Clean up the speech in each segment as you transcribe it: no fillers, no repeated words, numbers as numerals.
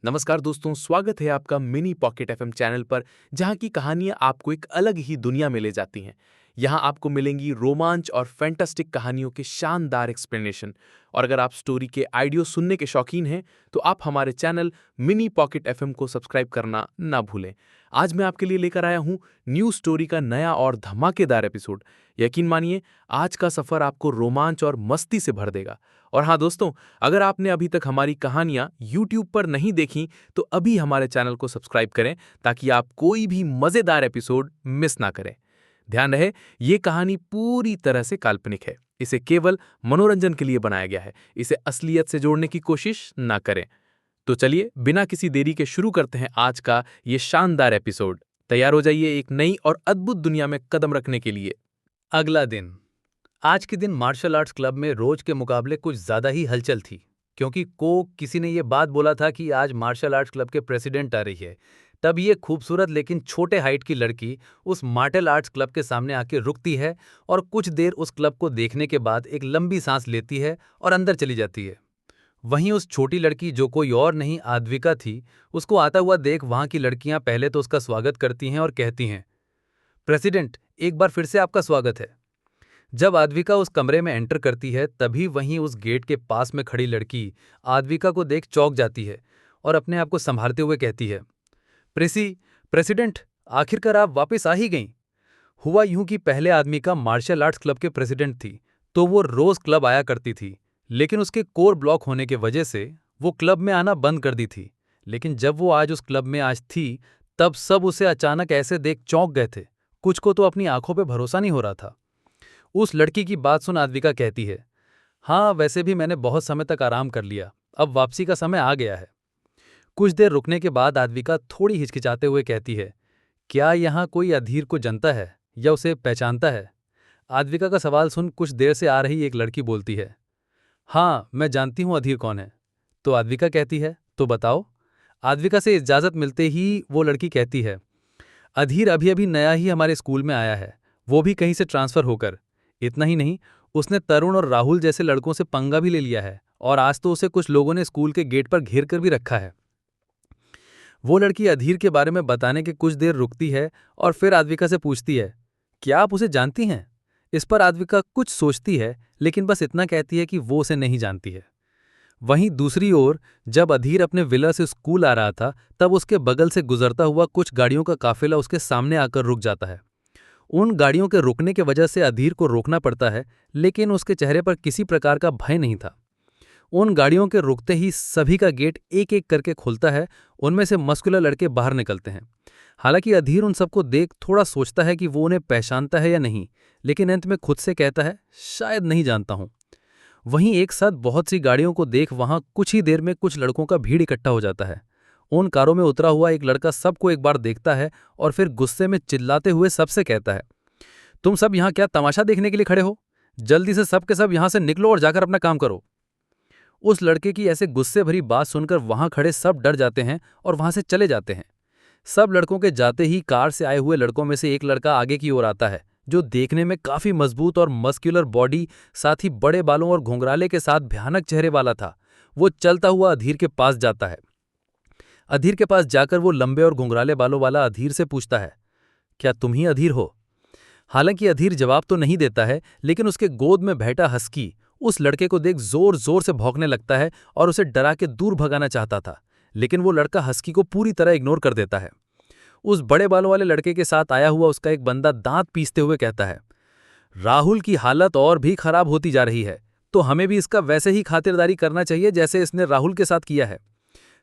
नमस्कार दोस्तों, स्वागत है आपका मिनी पॉकेट एफएम चैनल पर, जहां की कहानियां आपको एक अलग ही दुनिया में ले जाती हैं। यहां आपको मिलेंगी रोमांच और फैंटास्टिक कहानियों के शानदार एक्सप्लेनेशन। और अगर आप स्टोरी के ऑडियो सुनने के शौकीन हैं, तो आप हमारे चैनल मिनी पॉकेट एफएम को सब्सक्राइब करना ना भूलें। आज मैं आपके लिए लेकर आया हूं न्यू स्टोरी का नया और धमाकेदार एपिसोड। यकीन मानिए, आज का सफर आपको रोमांच और मस्ती से भर देगा। और हाँ दोस्तों, अगर आपने अभी तक हमारी कहानियां YouTube पर नहीं देखी, तो अभी हमारे चैनल को सब्सक्राइब करें ताकि आप कोई भी मजेदार एपिसोड मिस ना करें। ध्यान रहे, ये कहानी पूरी तरह से काल्पनिक है। इसे केवल मनोरंजन के लिए बनाया गया है। इसे असलियत से जोड़ने की कोशिश ना करें। तो चलिए, बिना किसी देरी के शुरू करते हैं आज का ये शानदार एपिसोड। तैयार हो जाइए एक नई और अद्भुत दुनिया में कदम रखने के लिए। अगला दिन। आज के दिन मार्शल आर्ट्स क्लब में रोज के मुकाबले कुछ ज्यादा ही हलचल थी, क्योंकि किसी ने ये बात बोला था कि आज मार्शल आर्ट्स क्लब के प्रेसिडेंट आ रही है। तब ये खूबसूरत लेकिन छोटे हाइट की लड़की उस मार्शल आर्ट्स क्लब के सामने आके रुकती है और कुछ देर उस क्लब को देखने के बाद एक लंबी सांस लेती है और अंदर चली जाती है। वहीं उस छोटी लड़की, जो कोई और नहीं आद्विका थी, उसको आता हुआ देख वहां की लड़कियां पहले तो उसका स्वागत करती हैं और कहती हैं, प्रेसिडेंट, एक बार फिर से आपका स्वागत है। जब आद्विका उस कमरे में एंटर करती है, तभी वहीं उस गेट के पास में खड़ी लड़की आद्विका को देख चौंक जाती है और अपने आप को संभालते हुए कहती है, प्रेसिडेंट, आखिरकार आप वापस आ ही गईं। हुआ यूं कि पहले आद्विका मार्शल आर्ट्स क्लब के प्रेसिडेंट थी, तो वो रोज क्लब आया करती थी, लेकिन उसके कोर ब्लॉक होने की वजह से वो क्लब में आना बंद कर दी थी। लेकिन जब वो आज उस क्लब में आज थी, तब सब उसे अचानक ऐसे देख चौंक गए थे। कुछ को तो अपनी आंखों पे भरोसा नहीं हो रहा था। उस लड़की की बात सुन आद्विका कहती है, हाँ, वैसे भी मैंने बहुत समय तक आराम कर लिया, अब वापसी का समय आ गया है। कुछ देर रुकने के बाद आद्विका थोड़ी हिचकिचाते हुए कहती है, क्या यहाँ कोई अधीर को जानता है या उसे पहचानता है? आद्विका का सवाल सुन कुछ देर से आ रही एक लड़की बोलती है, हाँ, मैं जानती हूँ अधीर कौन है। तो आद्विका कहती है, तो बताओ। आद्विका से इजाजत मिलते ही वो लड़की कहती है, अधीर अभी अभी नया ही हमारे स्कूल में आया है, वो भी कहीं से ट्रांसफर होकर। इतना ही नहीं, उसने तरुण और राहुल जैसे लड़कों से पंगा भी ले लिया है, और आज तो उसे कुछ लोगों ने स्कूल के गेट पर घेर कर भी रखा है। वो लड़की अधीर के बारे में बताने के कुछ देर रुकती है और फिर आद्विका से पूछती है, क्या आप उसे जानती हैं? इस पर आद्विका कुछ सोचती है, लेकिन बस इतना कहती है कि वो उसे नहीं जानती है। वहीं दूसरी ओर जब अधीर अपने विला से स्कूल आ रहा था, तब उसके बगल से गुजरता हुआ कुछ गाड़ियों का काफिला उसके सामने आकर रुक जाता है। उन गाड़ियों के रुकने की वजह से अधीर को रोकना पड़ता है, लेकिन उसके चेहरे पर किसी प्रकार का भय नहीं था। उन गाड़ियों के रुकते ही सभी का गेट एक एक करके खुलता है। उनमें से मस्कुलर लड़के बाहर निकलते हैं। हालांकि अधीर उन सबको देख थोड़ा सोचता है कि वो उन्हें पहचानता है या नहीं, लेकिन अंत में खुद से कहता है, शायद नहीं जानता हूं। वहीं एक साथ बहुत सी गाड़ियों को देख वहां कुछ ही देर में कुछ लड़कों का भीड़ इकट्ठा हो जाता है। उन कारों में उतरा हुआ एक लड़का सबको एक बार देखता है और फिर गुस्से में चिल्लाते हुए सबसे कहता है, तुम सब यहाँ क्या तमाशा देखने के लिए खड़े हो? जल्दी से सब के सब यहाँ से निकलो और जाकर अपना काम करो। उस लड़के की ऐसे गुस्से भरी बात सुनकर वहां खड़े सब डर जाते हैं और वहां से चले जाते हैं। सब लड़कों के जाते ही कार से आए हुए लड़कों में से एक लड़का आगे की ओर आता है, जो देखने में काफी मजबूत और मस्कुलर बॉडी, साथ ही बड़े बालों और घुंघराले के साथ भयानक चेहरे वाला था। वो चलता हुआ अधीर के पास जाता है। अधीर के पास जाकर वो लंबे और घुंघराले बालों वाला अधीर से पूछता है, क्या तुम ही अधीर हो? हालांकि अधीर जवाब तो नहीं देता है, लेकिन उसके गोद में बैठा हस्की उस लड़के को देख जोर जोर से भौंकने लगता है और उसे डरा के दूर भगाना चाहता था, लेकिन वो लड़का हस्की को पूरी तरह इग्नोर कर देता है। उस बड़े बालों वाले लड़के के साथ आया हुआ उसका एक बंदा दांत पीसते हुए कहता है, राहुल की हालत और भी खराब होती जा रही है, तो हमें भी इसका वैसे ही खातिरदारी करना चाहिए जैसे इसने राहुल के साथ किया है।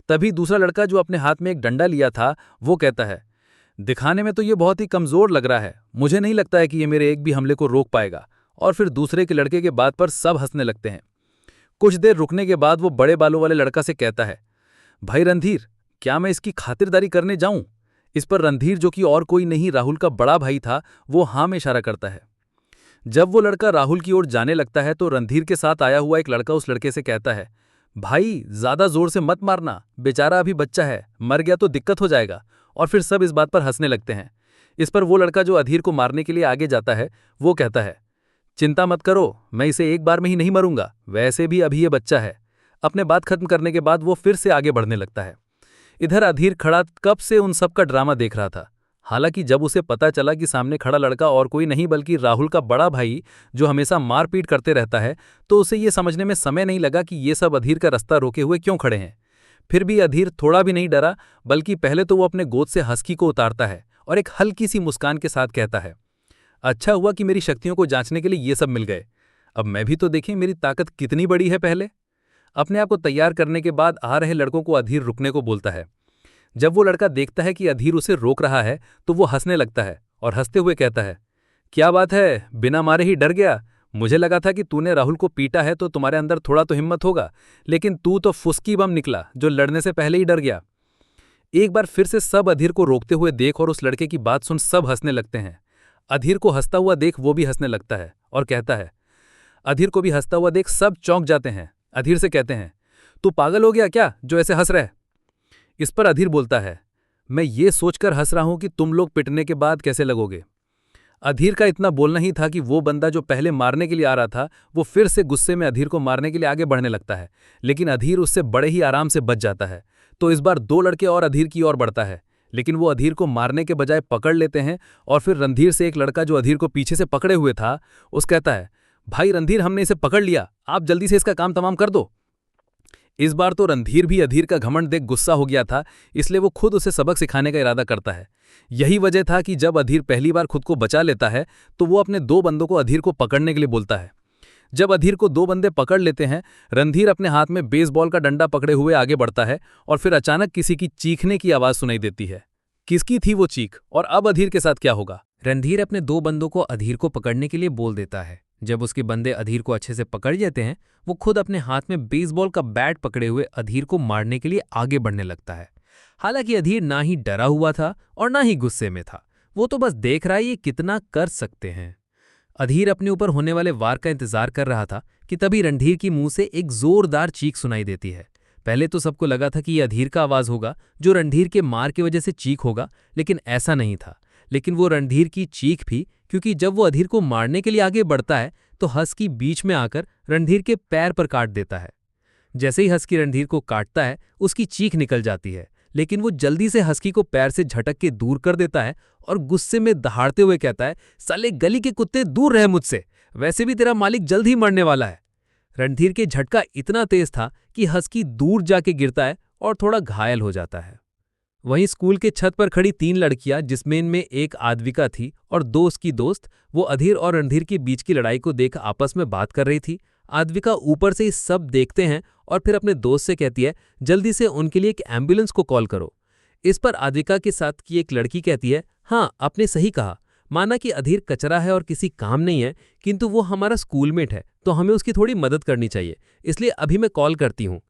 तभी दूसरा लड़का, जो अपने हाथ में एक डंडा लिया था, वो कहता है, दिखाने में तो ये बहुत ही कमजोर लग रहा है, मुझे नहीं लगता है कि ये मेरे एक भी हमले को रोक पाएगा। और फिर दूसरे के लड़के के बात पर सब हंसने लगते हैं। कुछ देर रुकने के बाद वो बड़े बालों वाले लड़का से कहता है, भाई रणधीर, क्या मैं इसकी खातिरदारी करने जाऊं? इस पर रणधीर, जो कि और कोई नहीं राहुल का बड़ा भाई था, वो हाँ में इशारा करता है। जब वो लड़का राहुल की ओर जाने लगता है, तो रणधीर के साथ आया हुआ एक लड़का उस लड़के से कहता है, भाई, ज्यादा जोर से मत मारना, बेचारा अभी बच्चा है, मर गया तो दिक्कत हो जाएगा। और फिर सब इस बात पर हंसने लगते हैं। इस पर वो लड़का, जो अधीर को मारने के लिए आगे जाता है, वो कहता है, चिंता मत करो, मैं इसे एक बार में ही नहीं मरूंगा, वैसे भी अभी ये बच्चा है। अपने बात खत्म करने के बाद वो फिर से आगे बढ़ने लगता है। इधर अधीर खड़ा कब से उन सब का ड्रामा देख रहा था। हालांकि जब उसे पता चला कि सामने खड़ा लड़का और कोई नहीं बल्कि राहुल का बड़ा भाई जो हमेशा मारपीट करते रहता है, तो उसे ये समझने में समय नहीं लगा कि ये सब अधीर का रास्ता रोके हुए क्यों खड़े हैं। फिर भी अधीर थोड़ा भी नहीं डरा, बल्कि पहले तो वो अपने गोद से हस्की को उतारता है और एक हल्की सी मुस्कान के साथ कहता है, अच्छा हुआ कि मेरी शक्तियों को जांचने के लिए ये सब मिल गए। अब मैं भी तो देखें मेरी ताकत कितनी बड़ी है। पहले अपने आप को तैयार करने के बाद आ रहे लड़कों को अधीर रुकने को बोलता है। जब वो लड़का देखता है कि अधीर उसे रोक रहा है तो वो हंसने लगता है और हंसते हुए कहता है, क्या बात है, बिना मारे ही डर गया? मुझे लगा था कि तूने राहुल को पीटा है तो तुम्हारे अंदर थोड़ा तो हिम्मत होगा, लेकिन तू तो फुसकी बम निकला जो लड़ने से पहले ही डर गया। एक बार फिर से सब अधीर को रोकते हुए देख और उस लड़के की बात सुन सब हंसने लगते हैं। अधीर को हंसता हुआ देख वो भी हंसने लगता है और कहता है, अधीर को भी हंसता हुआ देख सब चौंक जाते हैं। अधीर से कहते हैं, तू पागल हो गया क्या जो ऐसे हंस रहे? इस पर अधीर बोलता है, मैं ये सोचकर हंस रहा हूं कि तुम लोग पिटने के बाद कैसे लगोगे। अधीर का इतना बोलना ही था कि वो बंदा जो पहले मारने के लिए आ रहा था वो फिर से गुस्से में अधीर को मारने के लिए आगे बढ़ने लगता है, लेकिन अधीर उससे बड़े ही आराम से बच जाता है। तो इस बार दो लड़के और अधीर की ओर बढ़ता है, लेकिन वो अधीर को मारने के बजाय पकड़ लेते हैं और फिर रणधीर से एक लड़का जो अधीर को पीछे से पकड़े हुए था उस कहता है, भाई रणधीर, हमने इसे पकड़ लिया, आप जल्दी से इसका काम तमाम कर दो। इस बार तो रणधीर भी अधीर का घमंड देख गुस्सा हो गया था, इसलिए वो खुद उसे सबक सिखाने का इरादा करता है। यही वजह था कि जब अधीर पहली बार खुद को बचा लेता है तो वो अपने दो बंदों को अधीर को पकड़ने के लिए बोलता है। जब अधीर को दो बंदे पकड़ लेते हैं, रणधीर अपने हाथ में बेसबॉल का डंडा पकड़े हुए आगे बढ़ता है और फिर अचानक किसी की चीखने की आवाज सुनाई देती है। किसकी थी वो चीख और अब अधीर के साथ क्या होगा? रणधीर अपने दो बंदों को अधीर को पकड़ने के लिए बोल देता है। जब उसके बंदे अधीर को अच्छे से पकड़ लेते हैं, वो खुद अपने हाथ में बेसबॉल का बैट पकड़े हुए अधीर को मारने के लिए आगे बढ़ने लगता है। हालांकि अधीर ना ही डरा हुआ था और ना ही गुस्से में था, वो तो बस देख रहा है ये कितना कर सकते हैं। अधीर अपने ऊपर होने वाले वार का इंतजार कर रहा था कि तभी रणधीर की मुंह से एक जोरदार चीख सुनाई देती है। पहले तो सबको लगा था कि ये अधीर का आवाज होगा जो रणधीर के मार की वजह से चीख होगा, लेकिन ऐसा नहीं था। लेकिन वो रणधीर की चीख भी, क्योंकि जब वो अधीर को मारने के लिए आगे बढ़ता है तो हस्की बीच में आकर रणधीर के पैर पर काट देता है। जैसे ही हस्की रणधीर को काटता है उसकी चीख निकल जाती है, लेकिन वो जल्दी से हस्की को पैर से झटक के दूर कर देता है और गुस्से में दहाड़ते हुए कहता है, साले गली के कुत्ते दूर रहे मुझसे, वैसे भी तेरा मालिक जल्द ही मरने वाला है। रणधीर के झटका इतना तेज था कि हस्की दूर जाके गिरता है और थोड़ा घायल हो जाता है। वहीं स्कूल के छत पर खड़ी तीन लड़कियां, जिसमें इनमें एक आद्विका थी और दो उसकी दोस्त, वो अधीर और रणधीर के बीच की लड़ाई को देख आपस में बात कर रही थी। आद्विका ऊपर से इस सब देखते हैं और फिर अपने दोस्त से कहती है, जल्दी से उनके लिए एक एम्बुलेंस को कॉल करो। इस पर आद्विका के साथ की एक लड़की कहती है, हाँ आपने सही कहा, माना कि अधीर कचरा है और किसी काम नहीं है, किंतु वो हमारा स्कूलमेट है तो हमें उसकी थोड़ी मदद करनी चाहिए, इसलिए अभी मैं कॉल करती हूँ।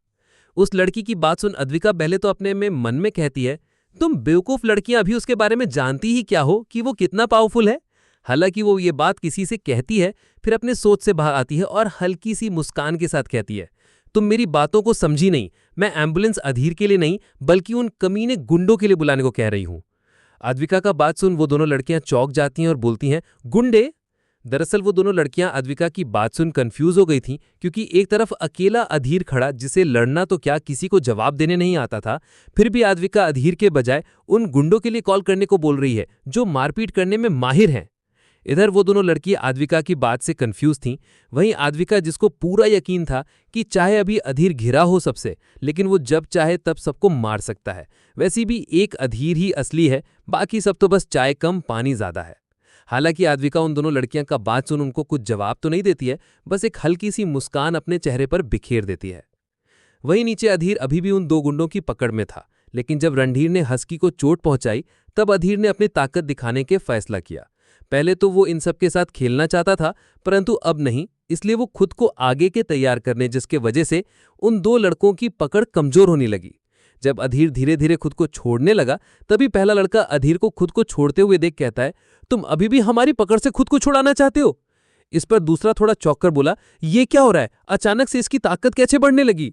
उस लड़की की बात सुन अद्विका पहले तो अपने में मन में कहती है, तुम बेवकूफ लड़कियां अभी उसके बारे में जानती ही क्या हो कि वो कितना पावरफुल है। हालांकि वो ये बात किसी से कहती है, फिर अपने सोच से बाहर आती है और हल्की सी मुस्कान के साथ कहती है, तुम मेरी बातों को समझी नहीं, मैं एम्बुलेंस अधीर के लिए नहीं बल्कि उन कमीने गुंडों के लिए बुलाने को कह रही हूं। अद्विका का बात सुन वो दोनों लड़कियां चौंक जाती हैं और बोलती हैं, गुंडे? दरअसल वो दोनों लड़कियां अद्विका की बात सुन कंफ्यूज हो गई थीं, क्योंकि एक तरफ अकेला अधीर खड़ा जिसे लड़ना तो क्या किसी को जवाब देने नहीं आता था, फिर भी अद्विका अधीर के बजाय उन गुंडों के लिए कॉल करने को बोल रही है जो मारपीट करने में माहिर हैं। इधर वो दोनों लड़कियां अद्विका की बात से कंफ्यूज थीं, वहीं अद्विका जिसको पूरा यकीन था कि चाहे अभी अधीर घिरा हो सबसे, लेकिन वो जब चाहे तब सबको मार सकता है। वैसे भी एक अधीर ही असली है, बाकी सब तो बस चाय कम पानी ज्यादा है। हालांकि आद्विका उन दोनों लड़कियां का बात सुन उनको कुछ जवाब तो नहीं देती है, बस एक हल्की सी मुस्कान अपने चेहरे पर बिखेर देती है। वहीं नीचे अधीर अभी भी उन दो गुंडों की पकड़ में था, लेकिन जब रणधीर ने हस्की को चोट पहुंचाई तब अधीर ने अपनी ताकत दिखाने के फैसला किया। पहले तो वो इन सब के साथ खेलना चाहता था, परंतु अब नहीं, इसलिए वो खुद को आगे के तैयार करने, जिसके वजह से उन दो लड़कों की पकड़ कमजोर होने लगी। जब अधीर धीरे धीरे खुद को छोड़ने लगा तभी पहला लड़का अधीर को खुद को छोड़ते हुए देख कहता है, तुम अभी भी हमारी पकड़ से खुद को छुड़ाना चाहते हो? इस पर दूसरा थोड़ा चौंक कर बोला, ये क्या हो रहा है, अचानक से इसकी ताकत कैसे बढ़ने लगी?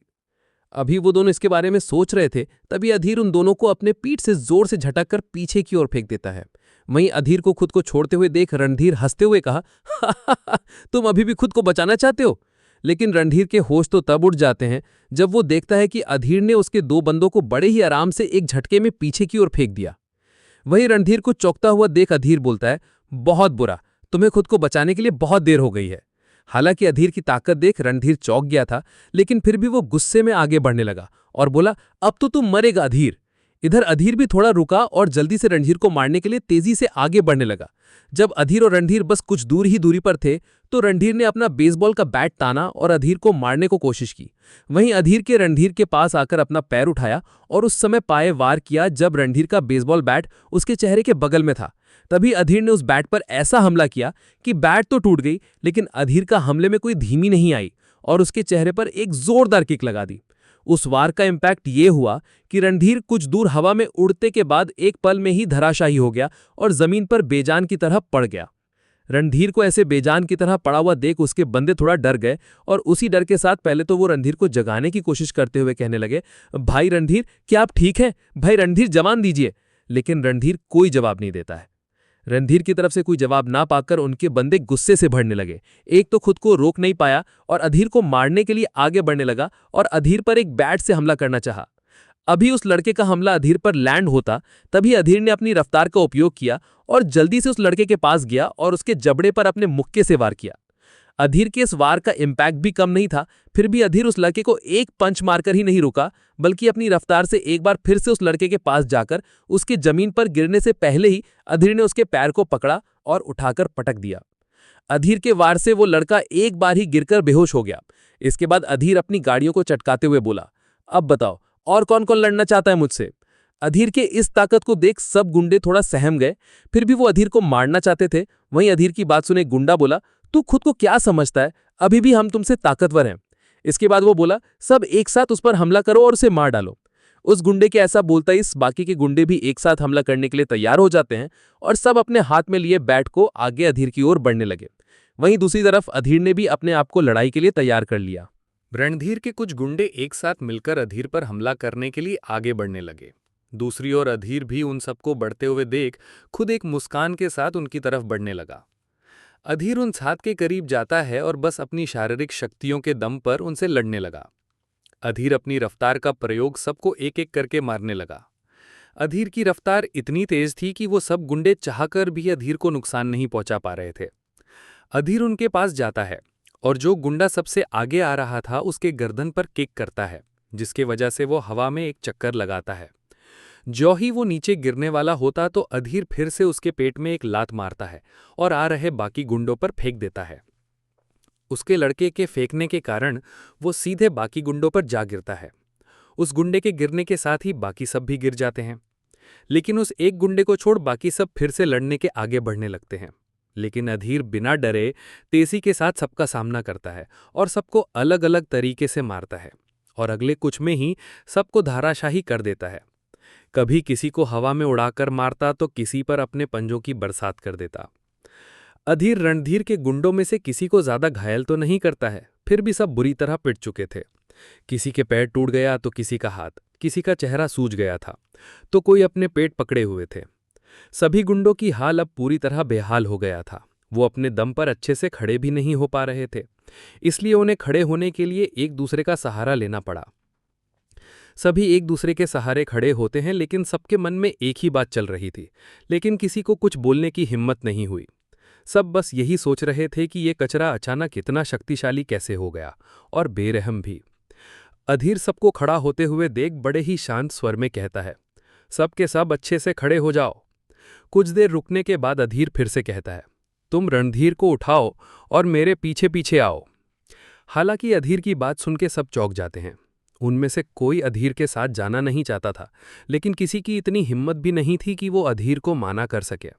अभी वो दोनों इसके बारे में सोच रहे थे, तभी अधीर उन दोनों को अपने पीठ से जोर से झटक कर पीछे की ओर फेंक देता है। वहीं अधीर को खुद को छोड़ते हुए देख रणधीर हंसते हुए कहा, तुम अभी भी खुद को बचाना चाहते हो? लेकिन रणधीर के होश तो तब उड़ जाते हैं जब वो देखता है कि अधीर ने उसके 2 बंदों को बड़े ही आराम से एक झटके में पीछे की ओर फेंक दिया। वहीं रणधीर को चौंकता हुआ देख अधीर बोलता है, बहुत बुरा, तुम्हें खुद को बचाने के लिए बहुत देर हो गई है। हालांकि अधीर की ताकत देख रणधीर चौंक गया था, लेकिन फिर भी वो गुस्से में आगे बढ़ने लगा और बोला, अब तो तुम मरेगा अधीर। इधर अधीर भी थोड़ा रुका और जल्दी से रणधीर को मारने के लिए तेजी से आगे बढ़ने लगा। जब अधीर और रणधीर बस कुछ दूर ही दूरी पर थे तो रणधीर ने अपना बेसबॉल का बैट ताना और अधीर को मारने को कोशिश की। वहीं अधीर के रणधीर के पास आकर अपना पैर उठाया और उस समय पाए वार किया जब रणधीर का बेसबॉल बैट उसके चेहरे के बगल में था। तभी अधीर ने उस बैट पर ऐसा हमला किया कि बैट तो टूट गई, लेकिन अधीर का हमले में कोई धीमी नहीं आई और उसके चेहरे पर एक जोरदार किक लगा दी। उस वार का इम्पैक्ट ये हुआ कि रणधीर कुछ दूर हवा में उड़ते के बाद एक पल में ही धराशायी हो गया और जमीन पर बेजान की तरह पड़ गया। रणधीर को ऐसे बेजान की तरह पड़ा हुआ देख उसके बंदे थोड़ा डर गए और उसी डर के साथ पहले तो वो रणधीर को जगाने की कोशिश करते हुए कहने लगे, भाई रणधीर, क्या आप ठीक हैं? भाई रणधीर, जवान दीजिए। लेकिन रणधीर कोई जवाब नहीं देता है। रणधीर की तरफ से कोई जवाब ना पाकर उनके बंदे गुस्से से भरने लगे। एक तो खुद को रोक नहीं पाया और अधीर को मारने के लिए आगे बढ़ने लगा और अधीर पर एक बैट से हमला करना चाहा। अभी उस लड़के का हमला अधीर पर लैंड होता, तभी अधीर ने अपनी रफ्तार का उपयोग किया और जल्दी से उस लड़के के पास गया और उसके जबड़े पर अपने मुक्के से वार किया। अधीर के इस वार का इम्पैक्ट भी कम नहीं था, फिर भी अधीर उस लड़के को एक पंच मारकर ही नहीं रुका, बल्कि अपनी रफ्तार से एक बार फिर से उस लड़के के पास जाकर उसके जमीन पर गिरने से पहले ही अधीर ने उसके पैर को पकड़ा और उठाकर पटक दिया। अधीर के वार से वो लड़का एक बार ही गिरकर बेहोश हो गया। इसके बाद अधीर अपनी गाड़ियों को चटकाते हुए बोला, अब बताओ और कौन कौन लड़ना चाहता है मुझसे? अधीर के इस ताकत को देख सब गुंडे थोड़ा सहम गए, फिर भी वो अधीर को मारना चाहते थे। वहीं अधीर की बात सुने गुंडा बोला, तू खुद को क्या समझता है? अभी भी हम तुमसे ताकतवर हैं। इसके बाद वो बोला, सब एक साथ उस पर हमला करो और उसे मार डालो। उस गुंडे के ऐसा बोलता ही बाकी के गुंडे भी एक साथ हमला करने के लिए तैयार हो जाते हैं और सब अपने हाथ में लिए बैट को आगे अधीर की ओर बढ़ने लगे। वहीं दूसरी तरफ अधीर ने भी अपने आप को लड़ाई के लिए तैयार कर लिया। रणधीर के कुछ गुंडे एक साथ मिलकर अधीर पर हमला करने के लिए आगे बढ़ने लगे। दूसरी ओर अधीर भी उन सबको बढ़ते हुए देख खुद एक मुस्कान के साथ उनकी तरफ बढ़ने लगा। अधीर उन साथ के करीब जाता है और बस अपनी शारीरिक शक्तियों के दम पर उनसे लड़ने लगा। अधीर अपनी रफ्तार का प्रयोग सबको एक एक करके मारने लगा। अधीर की रफ्तार इतनी तेज थी कि वो सब गुंडे चाहकर भी अधीर को नुकसान नहीं पहुंचा पा रहे थे। अधीर उनके पास जाता है और जो गुंडा सबसे आगे आ रहा था उसके गर्दन पर किक करता है, जिसके वजह से वो हवा में एक चक्कर लगाता है। ज्यों ही वो नीचे गिरने वाला होता तो अधीर फिर से उसके पेट में एक लात मारता है और आ रहे बाकी गुंडों पर फेंक देता है। उसके लड़के के फेंकने के कारण वो सीधे बाकी गुंडों पर जा गिरता है। उस गुंडे के गिरने के साथ ही बाकी सब भी गिर जाते हैं, लेकिन उस एक गुंडे को छोड़ बाकी सब फिर से लड़ने के आगे बढ़ने लगते हैं। लेकिन अधीर बिना डरे तेजी के साथ सबका सामना करता है और सबको अलग अलग तरीके से मारता है और अगले कुछ में ही सबको धाराशाही कर देता है। कभी किसी को हवा में उड़ाकर मारता तो किसी पर अपने पंजों की बरसात कर देता। अधीर रणधीर के गुंडों में से किसी को ज्यादा घायल तो नहीं करता है, फिर भी सब बुरी तरह पिट चुके थे। किसी के पैर टूट गया तो किसी का हाथ, किसी का चेहरा सूज गया था तो कोई अपने पेट पकड़े हुए थे। सभी गुंडों की हाल अब पूरी तरह बेहाल हो गया था। वो अपने दम पर अच्छे से खड़े भी नहीं हो पा रहे थे, इसलिए उन्हें खड़े होने के लिए एक दूसरे का सहारा लेना पड़ा। सभी एक दूसरे के सहारे खड़े होते हैं, लेकिन सबके मन में एक ही बात चल रही थी, लेकिन किसी को कुछ बोलने की हिम्मत नहीं हुई। सब बस यही सोच रहे थे कि ये कचरा अचानक इतना शक्तिशाली कैसे हो गया और बेरहम भी। अधीर सबको खड़ा होते हुए देख बड़े ही शांत स्वर में कहता है, सब के सब अच्छे से खड़े हो जाओ। कुछ देर रुकने के बाद अधीर फिर से कहता है, तुम रणधीर को उठाओ और मेरे पीछे पीछे आओ। हालांकि अधीर की बात सुन के सब चौंक जाते हैं। उनमें से कोई अधीर के साथ जाना नहीं चाहता था, लेकिन किसी की इतनी हिम्मत भी नहीं थी कि वो अधीर को माना कर सके।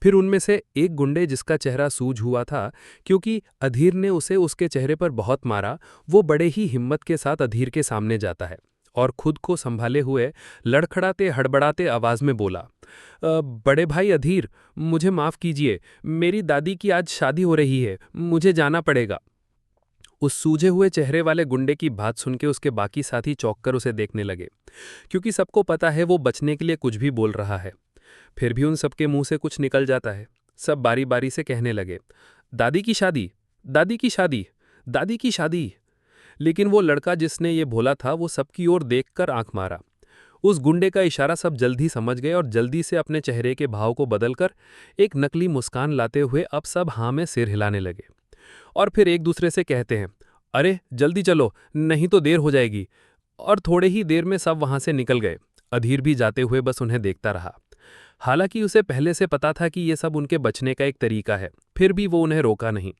फिर उनमें से एक गुंडे जिसका चेहरा सूज हुआ था क्योंकि अधीर ने उसे उसके चेहरे पर बहुत मारा, वो बड़े ही हिम्मत के साथ अधीर के सामने जाता है और खुद को संभाले हुए लड़खड़ाते हड़बड़ाते आवाज में बोला, बड़े भाई अधीर, मुझे माफ कीजिए, मेरी दादी की आज शादी हो रही है, मुझे जाना पड़ेगा। उस सूजे हुए चेहरे वाले गुंडे की बात सुन के उसके बाकी साथी चौंककर उसे देखने लगे, क्योंकि सबको पता है वो बचने के लिए कुछ भी बोल रहा है। फिर भी उन सबके मुंह से कुछ निकल जाता है। सब बारी बारी से कहने लगे, दादी की शादी, दादी की शादी, दादी की शादी। लेकिन वो लड़का जिसने ये बोला था वो सबकी ओर देखकर आंख मारा। उस गुंडे का इशारा सब जल्दी समझ गए और जल्दी से अपने चेहरे के भाव को बदलकर एक नकली मुस्कान लाते हुए अब सब हाँ में सिर हिलाने लगे। और फिर एक दूसरे से कहते हैं, अरे जल्दी चलो, नहीं तो देर हो जाएगी। और थोड़े ही देर में सब वहां से निकल गए। अधीर भी जाते हुए बस उन्हें देखता रहा। हालांकि उसे पहले से पता था कि ये सब उनके बचने का एक तरीका है, फिर भी वो उन्हें रोका नहीं।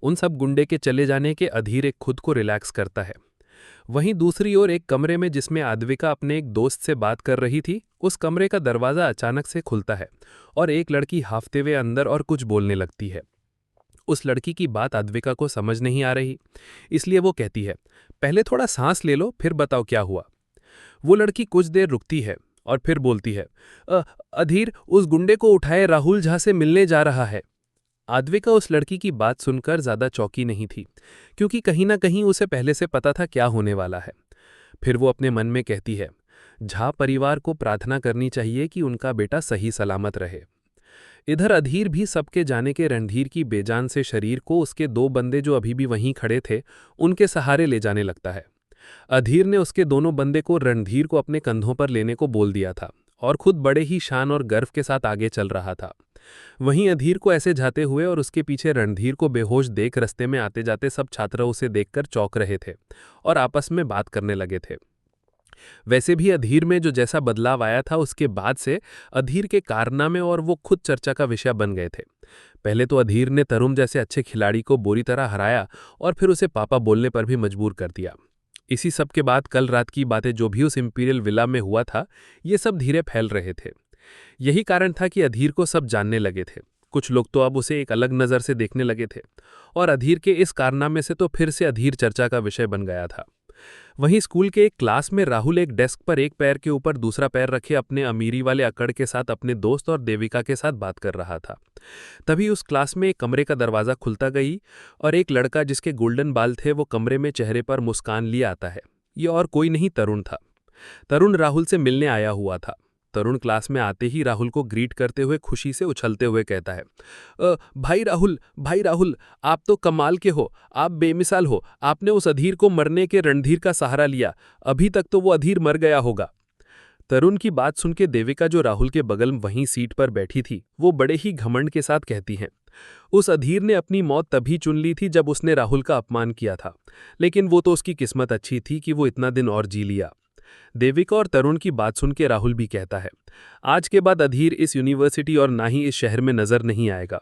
उन सब गुंडे के चले जाने के अधीर एक खुद को रिलैक्स करता है। वहीं दूसरी ओर एक कमरे में जिसमें आद्विका अपने एक दोस्त से बात कर रही थी, उस कमरे का दरवाज़ा अचानक से खुलता है और एक लड़की हाफते हुए अंदर और कुछ बोलने लगती है। उस लड़की की बात आद्विका को समझ नहीं आ रही, इसलिए वो कहती है, पहले थोड़ा सांस ले लो, फिर बताओ क्या हुआ। वो लड़की कुछ देर रुकती है और फिर बोलती है, अधीर उस गुंडे को उठाए राहुल झा से मिलने जा रहा है। आद्विका उस लड़की की बात सुनकर ज्यादा चौंकी नहीं थी, क्योंकि कहीं ना कहीं उसे पहले से पता था क्या होने वाला है। फिर वो अपने मन में कहती है, झा परिवार को प्रार्थना करनी चाहिए कि उनका बेटा सही सलामत रहे। इधर अधीर भी सबके जाने के रणधीर की बेजान से शरीर को उसके दो बंदे जो अभी भी वहीं खड़े थे उनके सहारे ले जाने लगता है। अधीर ने उसके दोनों बंदे को रणधीर को अपने कंधों पर लेने को बोल दिया था और खुद बड़े ही शान और गर्व के साथ आगे चल रहा था। वहीं अधीर को ऐसे जाते हुए और उसके पीछे रणधीर को बेहोश देख रास्ते में आते जाते सब छात्र उसे देखकर चौंक रहे थे और आपस में बात करने लगे थे। वैसे भी अधीर में जो जैसा बदलाव आया था उसके बाद से अधीर के कारनामे और वो खुद चर्चा का विषय बन गए थे। पहले तो अधीर ने तरुण जैसे अच्छे खिलाड़ी को बुरी तरह हराया और फिर उसे पापा बोलने पर भी मजबूर कर दिया। इसी सब के बाद कल रात की बातें जो भी उस इंपीरियल विला में हुआ था, ये सब धीरे फैल रहे थे। यही कारण था कि अधीर को सब जानने लगे थे। कुछ लोग तो अब उसे एक अलग नज़र से देखने लगे थे और अधीर के इस कारनामे से तो फिर से अधीर चर्चा का विषय बन गया था। वहीं स्कूल के एक क्लास में राहुल एक डेस्क पर एक पैर के ऊपर दूसरा पैर रखे अपने अमीरी वाले अकड़ के साथ अपने दोस्त और देविका के साथ बात कर रहा था। तभी उस क्लास में एक कमरे का दरवाज़ा खुलता गई और एक लड़का जिसके गोल्डन बाल थे वो कमरे में चेहरे पर मुस्कान लिए आता है। ये और कोई नहीं, तरुण था। तरुण राहुल से मिलने आया हुआ था। तरुण क्लास में आते ही राहुल को ग्रीट करते हुए खुशी से उछलते हुए कहता है, भाई राहुल, आप तो कमाल के हो, आप बेमिसाल हो। आपने उस अधीर को मरने के रणधीर का सहारा लिया, अभी तक तो वो अधीर मर गया होगा। तरुण की बात सुन के देविका जो राहुल के बगल वहीं सीट पर बैठी थी, वो बड़े ही घमंड के साथ कहती हैं, उस अधीर ने अपनी मौत तभी चुन ली थी जब उसने राहुल का अपमान किया था, लेकिन वो तो उसकी किस्मत अच्छी थी कि वो इतना दिन और जी लिया। देविका और तरुण की बात सुन के राहुल भी कहता है, आज के बाद अधीर इस यूनिवर्सिटी और ना ही इस शहर में नजर नहीं आएगा।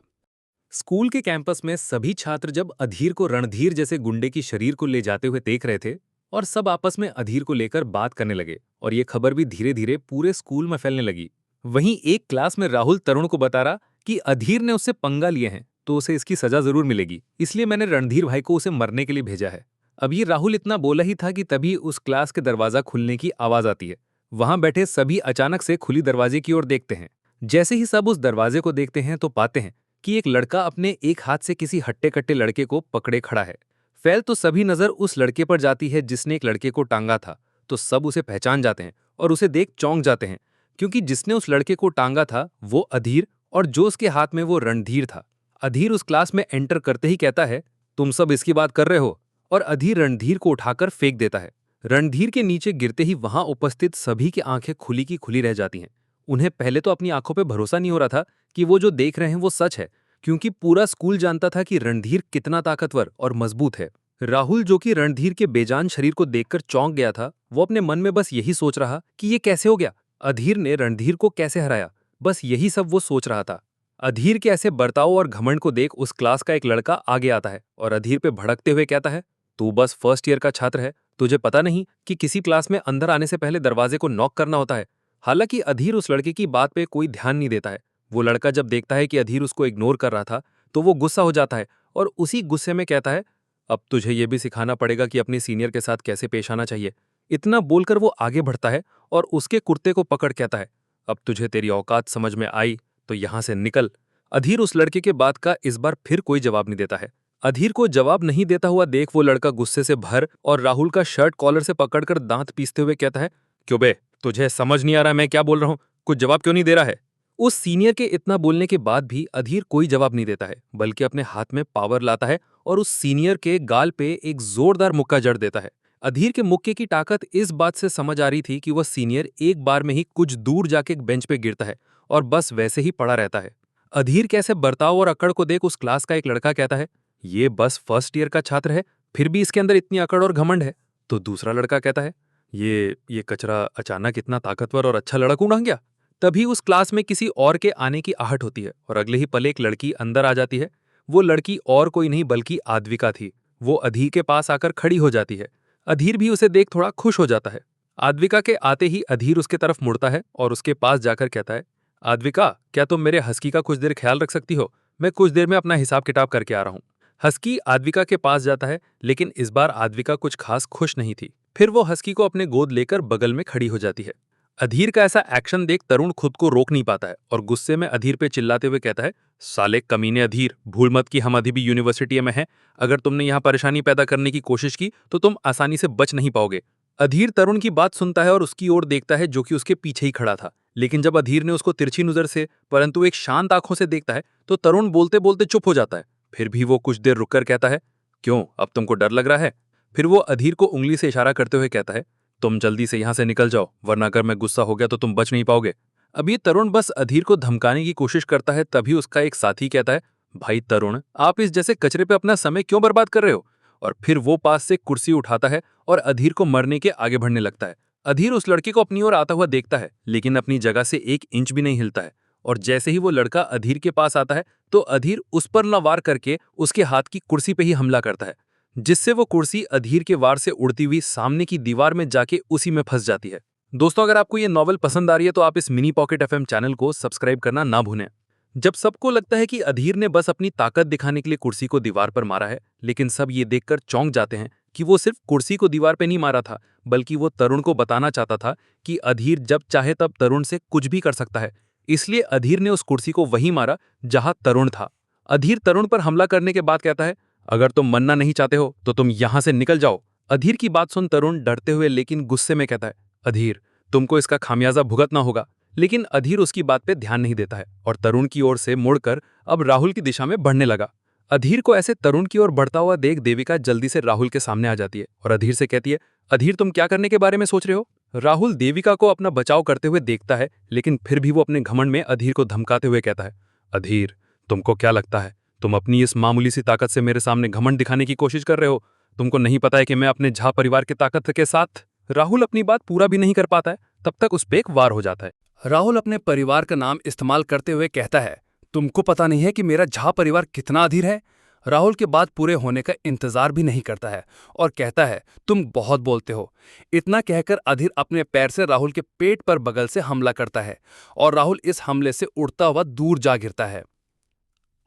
स्कूल के कैंपस में सभी छात्र जब अधीर को रणधीर जैसे गुंडे की शरीर को ले जाते हुए देख रहे थे और सब आपस में अधीर को लेकर बात करने लगे और ये खबर भी धीरे धीरे पूरे स्कूल में फैलने लगी। वहीं एक क्लास में राहुल तरुण को बता रहा कि अधीर ने उससे पंगा लिए हैं तो उसे इसकी सजा जरूर मिलेगी, इसलिए मैंने रणधीर भाई को उसे मरने के लिए भेजा है। अब ये राहुल इतना बोला ही था कि तभी उस क्लास के दरवाजा खुलने की आवाज आती है। वहां बैठे सभी अचानक से खुली दरवाजे की ओर देखते हैं। जैसे ही सब उस दरवाजे को देखते हैं तो पाते हैं कि एक लड़का अपने एक हाथ से किसी हट्टे कट्टे लड़के को पकड़े खड़ा है। फैल तो सभी नजर उस लड़के पर जाती है जिसने एक लड़के को टांगा था, तो सब उसे पहचान जाते हैं और उसे देख चौंक जाते हैं, क्योंकि जिसने उस लड़के को टांगा था वो अधीर और जो उसके हाथ में वो रणधीर था। अधीर उस क्लास में एंटर करते ही कहता है, तुम सब इसकी बात कर रहे हो, और अधीर रणधीर को उठाकर फेंक देता है। रणधीर के नीचे गिरते ही वहां उपस्थित सभी की आंखें खुली की खुली रह जाती हैं। उन्हें पहले तो अपनी आंखों पर भरोसा नहीं हो रहा था कि वो जो देख रहे हैं वो सच है, क्योंकि पूरा स्कूल जानता था कि रणधीर कितना ताकतवर और मजबूत है। राहुल जो कि रणधीर के बेजान शरीर को देखकर चौंक गया था, वो अपने मन में बस यही सोच रहा कि ये कैसे हो गया, अधीर ने रणधीर को कैसे हराया, बस यही सब वो सोच रहा था। अधीर के ऐसे बर्ताव और घमंड को देख उस क्लास का एक लड़का आगे आता है और अधीर पे भड़कते हुए कहता है, तू बस फर्स्ट ईयर का छात्र है, तुझे पता नहीं कि किसी क्लास में अंदर आने से पहले दरवाजे को नॉक करना होता है। हालांकि अधीर उस लड़के की बात पे कोई ध्यान नहीं देता है। वो लड़का जब देखता है कि अधीर उसको इग्नोर कर रहा था तो वो गुस्सा हो जाता है और उसी गुस्से में कहता है, अब तुझे ये भी सिखाना पड़ेगा कि अपने सीनियर के साथ कैसे पेश आना चाहिए। इतना बोलकर वो आगे बढ़ता है और उसके कुर्ते को पकड़ कहता है, अब तुझे तेरी औकात समझ में आई तो यहां से निकल। अधीर उस लड़के के बात का इस बार फिर कोई जवाब नहीं देता है। अधीर को जवाब नहीं देता हुआ देख वो लड़का गुस्से से भर और राहुल का शर्ट कॉलर से पकड़कर दांत पीसते हुए कहता है, क्यों बे, तुझे समझ नहीं आ रहा मैं क्या बोल रहा हूं, कुछ जवाब क्यों नहीं दे रहा है। उस सीनियर के इतना बोलने के बाद भी अधीर कोई जवाब नहीं देता है, बल्कि अपने हाथ में पावर लाता है और उस सीनियर के गाल पे एक जोरदार मुक्का जड़ देता है। अधीर के मुक्के की ताकत इस बात से समझ आ रही थी कि वह सीनियर एक बार में ही कुछ दूर जाके एक बेंच पे गिरता है और बस वैसे ही पड़ा रहता है। अधीर कैसे बर्ताव और अकड़ को देख उस क्लास का एक लड़का कहता है, ये बस फर्स्ट ईयर का छात्र है, फिर भी इसके अंदर इतनी अकड़ और घमंड है। तो दूसरा लड़का कहता है, ये कचरा अचानक इतना ताकतवर और अच्छा लड़का कौन गया। तभी उस क्लास में किसी और के आने की आहट होती है और अगले ही पल एक लड़की अंदर आ जाती है। वो लड़की और कोई नहीं बल्कि आद्विका थी। वो अधीर के पास आकर खड़ी हो जाती है। अधीर भी उसे देख थोड़ा खुश हो जाता है। आद्विका के आते ही अधीर उसके तरफ मुड़ता है और उसके पास जाकर कहता है, आद्विका, क्या तुम मेरे हस्की का कुछ देर ख्याल रख सकती हो? मैं कुछ देर में अपना हिसाब किताब करके आ रहा हूँ। हस्की आद्विका के पास जाता है, लेकिन इस बार आद्विका कुछ खास खुश नहीं थी। फिर वो हस्की को अपने गोद लेकर बगल में खड़ी हो जाती है। अधीर का ऐसा एक्शन देख तरुण खुद को रोक नहीं पाता है और गुस्से में अधीर पे चिल्लाते हुए कहता है, साले कमीने अधीर, भूल मत कि हम अभी भी यूनिवर्सिटी में हैं। अगर तुमने यहाँ परेशानी पैदा करने की कोशिश की तो तुम आसानी से बच नहीं पाओगे। अधीर तरुण की बात सुनता है और उसकी ओर देखता है, जो कि उसके पीछे ही खड़ा था। लेकिन जब अधीर ने उसको तिरछी नजर से परंतु एक शांत आंखों से देखता है तो तरुण बोलते बोलते चुप हो जाता है। फिर भी वो कुछ देर रुककर कहता है, क्यों, अब तुमको डर लग रहा है? फिर वो अधीर को उंगली से इशारा करते हुए कहता है, तुम जल्दी से यहां से निकल जाओ, वरना अगर मैं गुस्सा हो गया तो तुम बच नहीं पाओगे। अब ये तरुण बस अधीर को धमकाने की कोशिश करता है, तभी उसका एक साथी कहता है, भाई तरुण, आप इस जैसे कचरे पे अपना समय क्यों बर्बाद कर रहे हो? और फिर वो पास से कुर्सी उठाता है और अधीर को मरने के आगे बढ़ने लगता है। अधीर उस लड़के को अपनी ओर आता हुआ देखता है, लेकिन अपनी जगह से 1 इंच भी नहीं हिलता है। और जैसे ही वो लड़का अधीर के पास आता है तो अधीर उस पर न वार करके उसके हाथ की कुर्सी पे ही हमला करता है, जिससे वो कुर्सी अधीर के वार से उड़ती हुई सामने की दीवार में जाके उसी में फंस जाती है। दोस्तों, अगर आपको ये नॉवेल पसंद आ रही है तो आप इस मिनी पॉकेट एफएम चैनल को सब्सक्राइब करना ना भूलें। जब सबको लगता है कि अधीर ने बस अपनी ताकत दिखाने के लिए कुर्सी को दीवार पर मारा है, लेकिन सब ये देखकर चौंक जाते हैं कि वो सिर्फ कुर्सी को दीवार पे नहीं मारा था, बल्कि वो तरुण को बताना चाहता था कि अधीर जब चाहे तब तरुण से कुछ भी कर सकता है। इसलिए अधीर ने उस कुर्सी को वहीं मारा जहां तरुण था। अधीर तरुण पर हमला करने के बाद कहता है, अगर तुम मरना नहीं चाहते हो तो तुम यहां से निकल जाओ। अधीर की बात सुन तरुण डरते हुए लेकिन गुस्से में कहता है, अधीर, तुमको इसका खामियाजा भुगतना होगा। लेकिन अधीर उसकी बात पे ध्यान नहीं देता है और तरुण की ओर से मुड़कर अब राहुल की दिशा में बढ़ने लगा। अधीर को ऐसे तरुण की ओर बढ़ता हुआ देख देविका जल्दी से राहुल के सामने आ जाती है और अधीर से कहती है, अधीर, तुम क्या करने के बारे में सोच रहे हो? राहुल देविका को अपना बचाव करते हुए देखता है, लेकिन फिर भी वो अपने घमंड में अधीर को धमकाते हुए कहता है, अधीर, तुमको क्या लगता है तुम अपनी इस मामूली सी ताकत से मेरे सामने घमंड दिखाने की कोशिश कर रहे हो? तुमको नहीं पता है कि मैं अपने झा परिवार की ताकत के साथ। राहुल अपनी बात पूरा भी नहीं कर पाता है, तब तक उस पे एक वार हो जाता है। राहुल अपने परिवार का नाम इस्तेमाल करते हुए कहता है, तुमको पता नहीं है कि मेरा झा परिवार कितना अधीर है? राहुल के बात पूरे होने का इंतजार भी नहीं करता है और कहता है, तुम बहुत बोलते हो। इतना कहकर अधीर अपने पैर से राहुल के पेट पर बगल से हमला करता है और राहुल इस हमले से उड़ता हुआ दूर जा गिरता है।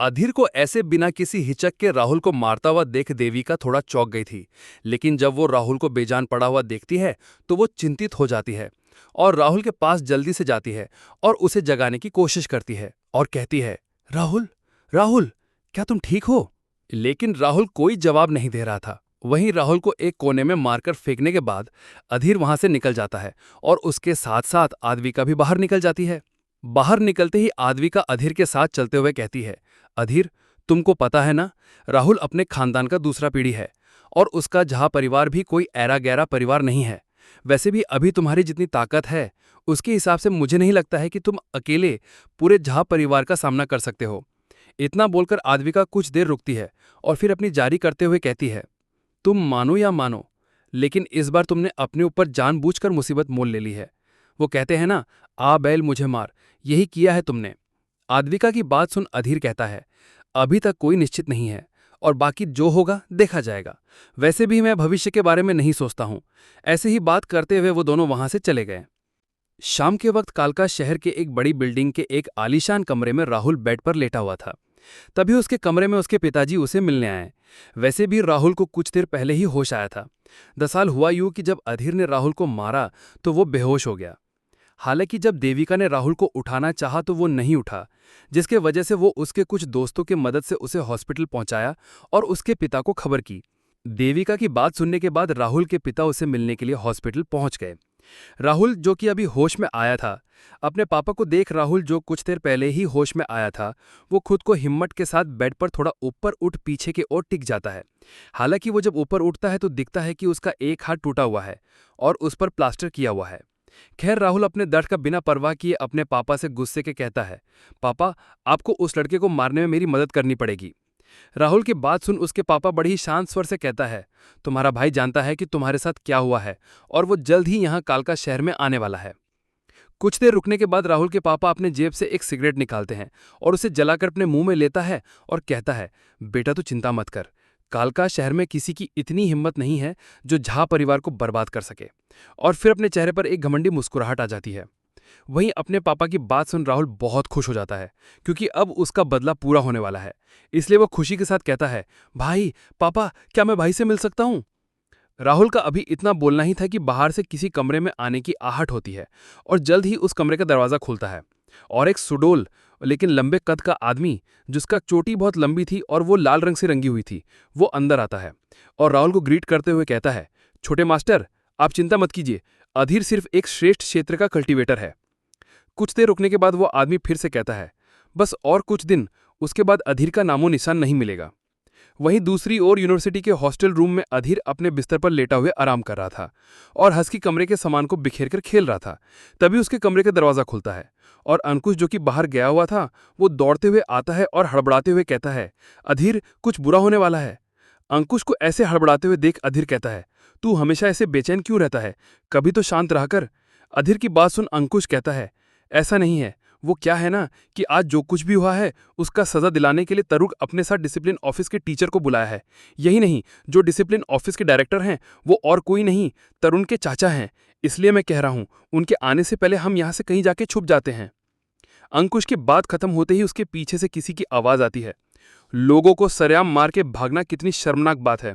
अधीर को ऐसे बिना किसी हिचक के राहुल को मारता हुआ देख देविका थोड़ा चौंक गई थी, लेकिन जब वो राहुल को बेजान पड़ा हुआ देखती है तो वो चिंतित हो जाती है और राहुल के पास जल्दी से जाती है और उसे जगाने की कोशिश करती है और कहती है, राहुल, राहुल, क्या तुम ठीक हो? लेकिन राहुल कोई जवाब नहीं दे रहा था। वहीं राहुल को एक कोने में मारकर फेंकने के बाद अधीर वहां से निकल जाता है और उसके साथ साथ आद्विका भी बाहर निकल जाती है। बाहर निकलते ही आद्विका अधीर के साथ चलते हुए कहती है, अधीर, तुमको पता है ना, राहुल अपने खानदान का दूसरा पीढ़ी है और उसका झा परिवार भी कोई ऐरा गैरा परिवार नहीं है। वैसे भी अभी तुम्हारी जितनी ताकत है उसके हिसाब से मुझे नहीं लगता है कि तुम अकेले पूरे झा परिवार का सामना कर सकते हो। इतना बोलकर आद्विका कुछ देर रुकती है और फिर अपनी जारी करते हुए कहती है, तुम मानो या मानो, लेकिन इस बार तुमने अपने ऊपर जानबूझकर मुसीबत मोल ले ली है। वो कहते हैं ना, आ बैल मुझे मार, यही किया है तुमने। आद्विका की बात सुन अधीर कहता है, अभी तक कोई निश्चित नहीं है और बाकी जो होगा देखा जाएगा। वैसे भी मैं भविष्य के बारे में नहीं सोचता हूं। ऐसे ही बात करते हुए वो दोनों वहां से चले गए। शाम के वक्त कालका शहर के एक बड़ी बिल्डिंग के एक आलीशान कमरे में राहुल बेड पर लेटा हुआ था। तभी उसके कमरे में उसके पिताजी उसे मिलने आए। वैसे भी राहुल को कुछ देर पहले ही होश आया था। दरअसल हुआ यूं कि जब अधीर ने राहुल को मारा तो वो बेहोश हो गया। हालांकि जब देविका ने राहुल को उठाना चाहा तो वो नहीं उठा, जिसके वजह से वो उसके कुछ दोस्तों की मदद से उसे हॉस्पिटल पहुंचाया और उसके पिता को खबर की। देविका की बात सुनने के बाद राहुल के पिता उसे मिलने के लिए हॉस्पिटल पहुंच गए। राहुल, जो कि अभी होश में आया था, अपने पापा को देख राहुल जो कुछ देर पहले ही होश में आया था, वो खुद को हिम्मत के साथ बेड पर थोड़ा ऊपर उठ पीछे की ओर टिक जाता है। हालांकि वो जब ऊपर उठता है तो दिखता है कि उसका एक हाथ टूटा हुआ है और उस पर प्लास्टर किया हुआ है। खैर, राहुल अपने दर्द का बिना परवाह किए अपने पापा से गुस्से के कहता है, पापा, आपको उस लड़के को मारने में मेरी मदद करनी पड़ेगी। राहुल की बात सुन उसके पापा बड़ी ही शांत स्वर से कहता है, तुम्हारा भाई जानता है कि तुम्हारे साथ क्या हुआ है और वो जल्द ही यहाँ कालका शहर में आने वाला है। कुछ देर रुकने के बाद राहुल के पापा अपने जेब से एक सिगरेट निकालते हैं और उसे जलाकर अपने मुंह में लेता है और कहता है, बेटा तू चिंता मत कर, कालका शहर में किसी की इतनी हिम्मत नहीं है जो झा परिवार को बर्बाद कर सके। और फिर अपने चेहरे पर एक घमंडी मुस्कुराहट आ जाती है। वहीं अपने पापा की बात सुन राहुल बहुत खुश हो जाता है क्योंकि अब उसका बदला पूरा होने वाला है। इसलिए वो खुशी के साथ कहता है, भाई, पापा, क्या मैं भाई से मिल सकता हूँ? राहुल का अभी इतना बोलना ही था कि बाहर से किसी कमरे में आने की आहट होती है और जल्द ही उस कमरे का दरवाजा खुलता है और एक सुडौल लेकिन लंबे कद का आदमी, जिसका चोटी बहुत लंबी थी और वो लाल रंग से रंगी हुई थी, वो अंदर आता है और राहुल को ग्रीट करते हुए कहता है, छोटे मास्टर, आप चिंता मत कीजिए, अधीर सिर्फ एक श्रेष्ठ क्षेत्र का कल्टीवेटर है। कुछ देर रुकने के बाद वो आदमी फिर से कहता है, बस और कुछ दिन, उसके बाद अधीर का नामो निशान नहीं मिलेगा। वहीं दूसरी ओर यूनिवर्सिटी के हॉस्टल रूम में अधीर अपने बिस्तर पर लेटा हुए आराम कर रहा था और हस्की कमरे के सामान को बिखेरकर खेल रहा था। तभी उसके कमरे का दरवाजा खुलता है और अंकुश, जो कि बाहर गया हुआ था, वो दौड़ते हुए आता है और हड़बड़ाते हुए कहता है, अधीर, कुछ बुरा होने वाला है। अंकुश को ऐसे हड़बड़ाते हुए देख अधीर कहता है, तू हमेशा ऐसे बेचैन क्यों रहता है? कभी तो शांत रहा कर। अधीर की बात सुन अंकुश कहता है, ऐसा नहीं है, वो क्या है ना कि आज जो कुछ भी हुआ है उसका सजा दिलाने के लिए तरुण अपने साथ डिसिप्लिन ऑफिस के टीचर को बुलाया है। यही नहीं, जो डिसिप्लिन ऑफिस के डायरेक्टर हैं वो और कोई नहीं, तरुण के चाचा हैं। इसलिए मैं कह रहा हूं, उनके आने से पहले हम यहां से कहीं जाके छुप जाते हैं। अंकुश की बात खत्म होते ही उसके पीछे से किसी की आवाज आती है। लोगों को सरेआम मार के भागना कितनी शर्मनाक बात है।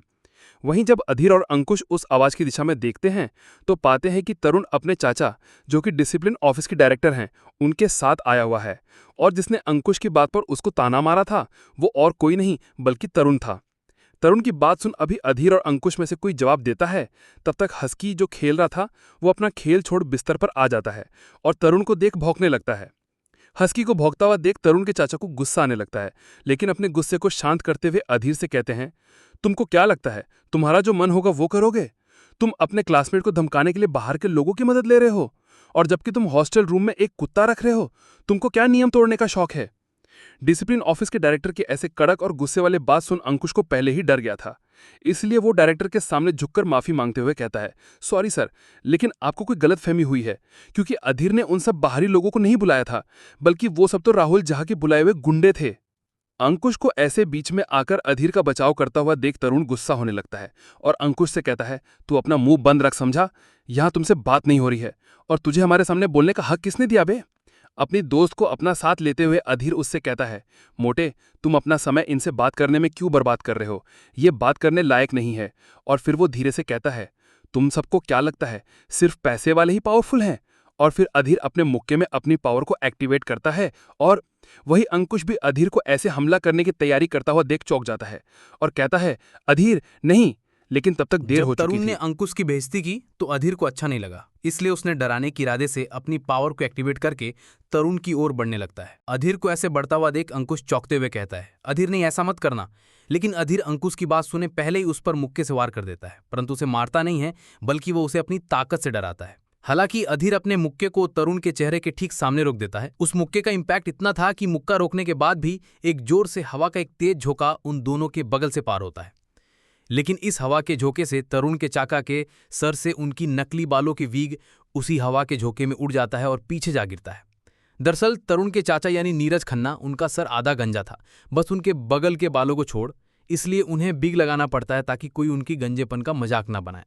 वहीं जब अधीर और अंकुश उस आवाज की दिशा में देखते हैं तो पाते हैं कि तरुण अपने चाचा, जो कि डिसिप्लिन ऑफिस के डायरेक्टर हैं, उनके साथ आया हुआ है और जिसने अंकुश की बात पर उसको ताना मारा था वो और कोई नहीं बल्कि तरुण था। तरुण की बात सुन अभी अधीर और अंकुश में से कोई जवाब देता है, तब तक हस्की, जो खेल रहा था, वो अपना खेल छोड़ बिस्तर पर आ जाता है और तरुण को देख भौंकने लगता है। हस्की को भौंकता हुआ देख तरुण के चाचा को गुस्सा आने लगता है, लेकिन अपने गुस्से को शांत करते हुए अधीर से कहते हैं, तुमको क्या लगता है तुम्हारा जो मन होगा वो करोगे? तुम अपने क्लासमेट को धमकाने के लिए बाहर के लोगों की मदद ले रहे हो, और जबकि तुम हॉस्टल रूम में एक कुत्ता रख रहे हो। तुमको क्या नियम तोड़ने का शौक है? डिसिप्लिन ऑफिस के डायरेक्टर के ऐसे कड़क और गुस्से वाले बात सुन अंकुश को पहले ही डर गया था। इसलिए वो डायरेक्टर के सामने झुककर माफी मांगते हुए कहता है, सॉरी सर, लेकिन आपको कोई गलतफहमी हुई है, क्योंकि अधीर ने उन सब बाहरी लोगों को नहीं बुलाया था, बल्कि वो सब तो राहुल झा के बुलाए हुए गुंडे थे। अंकुश को ऐसे बीच में आकर अधीर का बचाव करता हुआ देख तरुण गुस्सा होने लगता है और अंकुश से कहता है, तू अपना मुंह बंद रख, समझा? यहां तुमसे बात नहीं हो रही है और तुझे हमारे सामने बोलने का हक किसने दिया बे? अपनी दोस्त को अपना साथ लेते हुए अधीर उससे कहता है, मोटे, तुम अपना समय इनसे बात करने में क्यों बर्बाद कर रहे हो? ये बात करने लायक नहीं है। और फिर वो धीरे से कहता है, तुम सबको क्या लगता है सिर्फ पैसे वाले ही पावरफुल हैं? और फिर अधीर अपने मुक्के में अपनी पावर को एक्टिवेट करता है और वही अंकुश भी अधीर को ऐसे हमला करने की तैयारी करता हुआ देख चौंक जाता है और कहता है, अधीर नहीं। लेकिन तब तक देर हो चुकी थी। तरुण ने अंकुश की बेइज्जती की तो अधीर को अच्छा नहीं लगा, इसलिए उसने डराने के इरादे से अपनी पावर को एक्टिवेट करके तरुण की ओर बढ़ने लगता है। अधीर को ऐसे बढ़ता हुआ देख अंकुश चौंकते हुए कहता है, अधीर नहीं, ऐसा मत करना। लेकिन अधीर अंकुश की बात सुने पहले ही उस पर मुक्के से वार कर देता है, परंतु उसे मारता नहीं है बल्कि वो उसे अपनी ताकत से डराता है। हालांकि अधीर अपने मुक्के को तरुण के चेहरे के ठीक सामने रोक देता है। उस मुक्के का इंपैक्ट इतना था कि मुक्का रोकने के बाद भी एक जोर से हवा का एक तेज झोंका उन दोनों के बगल से पार होता है। लेकिन इस हवा के झोंके से तरुण के चाचा के सर से उनकी नकली बालों की वीग उसी हवा के झोंके में उड़ जाता है और पीछे जा गिरता है। दरअसल तरुण के चाचा यानी नीरज खन्ना, उनका सर आधा गंजा था, बस उनके बगल के बालों को छोड़, इसलिए उन्हें बिग लगाना पड़ता है ताकि कोई उनकी गंजेपन का मजाक ना बनाए।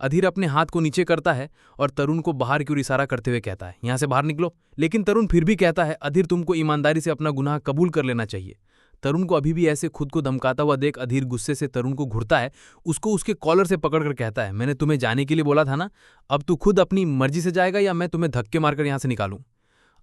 अधीर अपने हाथ को नीचे करता है और तरुण को बाहर की ओर इशारा करते हुए कहता है, यहां से बाहर निकलो। लेकिन तरुण फिर भी कहता है, अधीर, तुमको ईमानदारी से अपना गुनाह कबूल कर लेना चाहिए। तरुण को अभी भी ऐसे खुद को धमकाता हुआ देख अधीर गुस्से से तरुण को घूरता है, उसको उसके कॉलर से पकड़कर कहता है, मैंने तुम्हें जाने के लिए बोला था ना, अब तू खुद अपनी मर्जी से जाएगा या मैं तुम्हें धक्के मारकर यहां से निकालूं?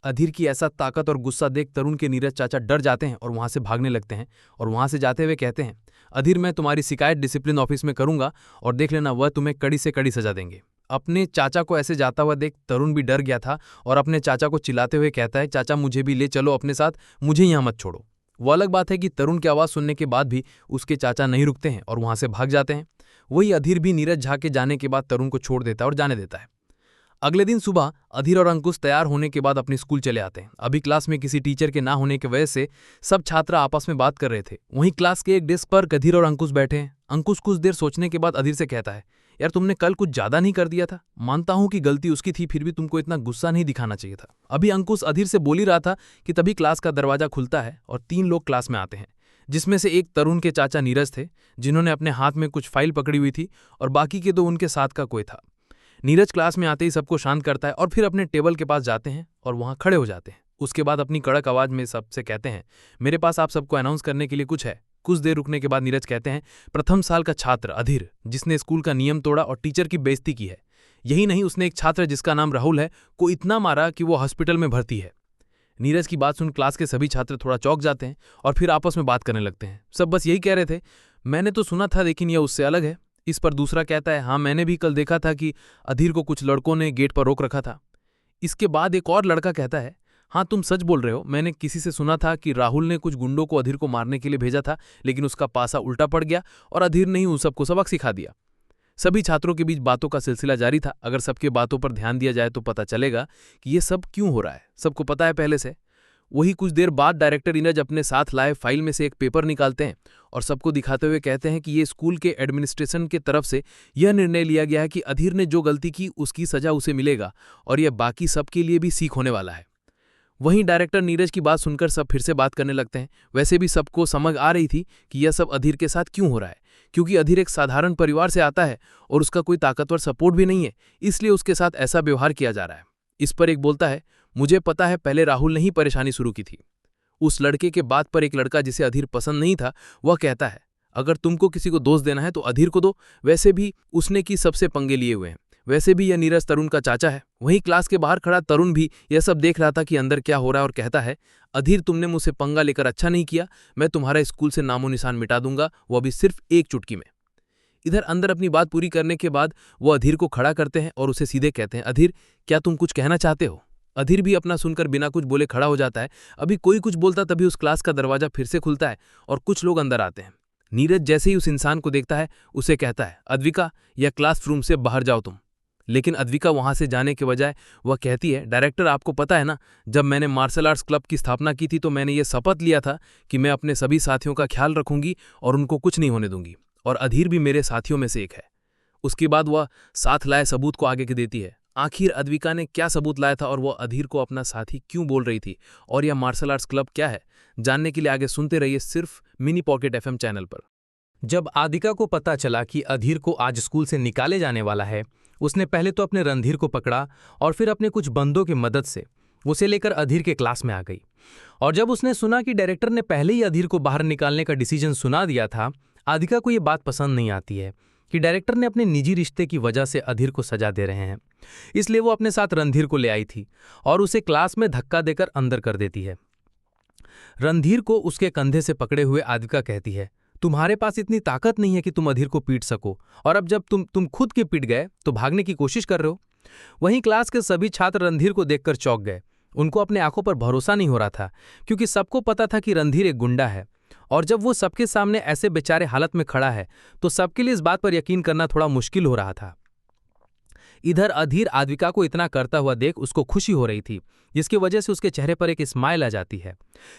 अधीर की ऐसा ताकत और गुस्सा देख तरुण के नीरज चाचा डर जाते हैं और वहां से भागने लगते हैं और वहां से जाते हुए कहते हैं, अधीर, मैं तुम्हारी शिकायत डिसिप्लिन ऑफिस में करूंगा और देख लेना, वह तुम्हें कड़ी से कड़ी सजा देंगे। अपने चाचा को ऐसे जाता हुआ देख तरुण भी डर गया था और अपने चाचा को चिल्लाते हुए कहता है, चाचा मुझे भी ले चलो अपने साथ, मुझे यहाँ मत छोड़ो। वो अलग बात है कि तरुण की आवाज़ सुनने के बाद भी उसके चाचा नहीं रुकते हैं और वहाँ से भाग जाते हैं। वही अधीर भी नीरज झा के जाने के बाद तरुण को छोड़ देता है और जाने देता है। अगले दिन सुबह अधीर और अंकुश तैयार होने के बाद अपने स्कूल चले आते हैं। अभी क्लास में किसी टीचर के ना होने की वजह से सब छात्र आपस में बात कर रहे थे। वहीं क्लास के एक डेस्क पर अधीर और अंकुश बैठे हैं। अंकुश कुछ देर सोचने के बाद अधीर से कहता है, यार तुमने कल कुछ ज्यादा नहीं कर दिया था? मानता हूं कि गलती उसकी थी, फिर भी तुमको इतना गुस्सा नहीं दिखाना चाहिए था। अभी अंकुश अधीर से बोल ही रहा था कि तभी क्लास का दरवाजा खुलता है और 3 लोग क्लास में आते हैं, जिसमें से एक तरुण के चाचा नीरज थे, जिन्होंने अपने हाथ में कुछ फाइल पकड़ी हुई थी, और बाकी के 2 उनके साथ का कोई था। नीरज क्लास में आते ही सबको शांत करता है और फिर अपने टेबल के पास जाते हैं और वहां खड़े हो जाते हैं। उसके बाद अपनी कड़क आवाज में सबसे कहते हैं, मेरे पास आप सबको अनाउंस करने के लिए कुछ है। कुछ देर रुकने के बाद नीरज कहते हैं, प्रथम साल का छात्र अधीर, जिसने स्कूल का नियम तोड़ा और टीचर की बेइज्जती की है। यही नहीं, उसने एक छात्र जिसका नाम राहुल है को इतना मारा कि वो हॉस्पिटल में भर्ती है। नीरज की बात सुन क्लास के सभी छात्र थोड़ा चौंक जाते हैं और फिर आपस में बात करने लगते हैं। सब बस यही कह रहे थे, मैंने तो सुना था लेकिन यह उससे अलग है। इस पर दूसरा कहता है, हाँ मैंने भी कल देखा था कि अधीर को कुछ लड़कों ने गेट पर रोक रखा था। इसके बाद एक और लड़का कहता है, हाँ तुम सच बोल रहे हो, मैंने किसी से सुना था कि राहुल ने कुछ गुंडों को अधीर को मारने के लिए भेजा था, लेकिन उसका पासा उल्टा पड़ गया और अधीर ने ही उन सबको सबक सिखा दिया। सभी छात्रों के बीच बातों का सिलसिला जारी था। अगर सबके बातों पर ध्यान दिया जाए तो पता चलेगा कि ये सब क्यों हो रहा है, सबको पता है पहले से। वही कुछ देर बाद डायरेक्टर नीरज अपने साथ लाए फाइल में से एक पेपर निकालते हैं और सबको दिखाते हुए कहते हैं कि ये स्कूल के एडमिनिस्ट्रेशन के तरफ से यह निर्णय लिया गया है कि अधीर ने जो गलती की उसकी सजा उसे मिलेगा और यह बाकी सबके लिए भी सीख होने वाला है। वहीं डायरेक्टर नीरज की बात सुनकर सब फिर से बात करने लगते हैं। वैसे भी सबको समझ आ रही थी कि यह सब अधीर के साथ क्यों हो रहा है, क्योंकि अधीर एक साधारण परिवार से आता है और उसका कोई ताकतवर सपोर्ट भी नहीं है, इसलिए उसके साथ ऐसा व्यवहार किया जा रहा है। इस पर एक बोलता है, मुझे पता है पहले राहुल ने ही परेशानी शुरू की थी। उस लड़के के बात पर एक लड़का जिसे अधीर पसंद नहीं था वह कहता है, अगर तुमको किसी को दोष देना है तो अधीर को दो, वैसे भी उसने की सबसे पंगे लिए हुए हैं, वैसे भी यह नीरज तरुण का चाचा है। वहीं क्लास के बाहर खड़ा तरुण भी यह सब देख रहा था कि अंदर क्या हो रहा है और कहता है, अधीर तुमने मुझसे पंगा लेकर अच्छा नहीं किया, मैं तुम्हारा स्कूल से नामो निशान मिटा दूंगा, वो भी सिर्फ एक चुटकी में। इधर अंदर अपनी बात पूरी करने के बाद वो अधीर को खड़ा करते हैं और उसे सीधे कहते हैं, अधीर क्या तुम कुछ कहना चाहते हो? अधीर भी अपना सुनकर बिना कुछ बोले खड़ा हो जाता है। अभी कोई कुछ बोलता तभी उस क्लास का दरवाजा फिर से खुलता है और कुछ लोग अंदर आते हैं। नीरज जैसे ही उस इंसान को देखता है उसे कहता है, अद्विका या क्लासरूम से बाहर जाओ तुम। लेकिन अद्विका वहां से जाने के बजाय वह कहती है, डायरेक्टर आपको पता है ना, जब मैंने मार्शल आर्ट्स क्लब की स्थापना की थी तो मैंने ये शपथ लिया था कि मैं अपने सभी साथियों का ख्याल रखूंगी और उनको कुछ नहीं होने दूंगी, और अधीर भी मेरे साथियों में से एक है। उसके बाद वह साथ लाए सबूत को आगे के देती है। आखिर अद्विका ने क्या सबूत लाया था और वह अधीर को अपना साथी क्यों बोल रही थी, और यह मार्शल आर्ट्स क्लब क्या है, जानने के लिए आगे सुनते रहिए सिर्फ मिनी पॉकेट एफएम चैनल पर। जब आदिका को पता चला कि अधीर को आज स्कूल से निकाले जाने वाला है, उसने पहले तो अपने रणधीर को पकड़ा और फिर अपने कुछ बंदों की मदद से उसे लेकर अधीर के क्लास में आ गई। और जब उसने सुना कि डायरेक्टर ने पहले ही अधीर को बाहर निकालने का डिसीजन सुना दिया था, आदिका को ये बात पसंद नहीं आती है कि डायरेक्टर ने अपने निजी रिश्ते की वजह से अधीर को सजा दे रहे हैं। इसलिए वो अपने साथ रणधीर को ले आई थी और उसे क्लास में धक्का देकर अंदर कर देती है। रणधीर को उसके कंधे से पकड़े हुए आदिका कहती है, तुम्हारे पास इतनी ताकत नहीं है कि तुम अधीर को पीट सको, और अब जब तुम खुद के पीट गए तो भागने की कोशिश कर रहे हो। वहीं क्लास के सभी छात्र रणधीर को देखकर चौंक गए। उनको अपने आंखों पर भरोसा नहीं हो रहा था, क्योंकि सबको पता था कि रणधीर एक गुंडा है, और जब वो सबके सामने ऐसे बेचारे हालत में खड़ा है तो सबके लिए इस बात पर यकीन करना थोड़ा मुश्किल हो रहा था। इधर अधीर आद्विका को इतना करता हुआ देख उसको खुशी हो रही थी, जिसकी वजह से उसके चेहरे पर एक स्माइल आ जाती है।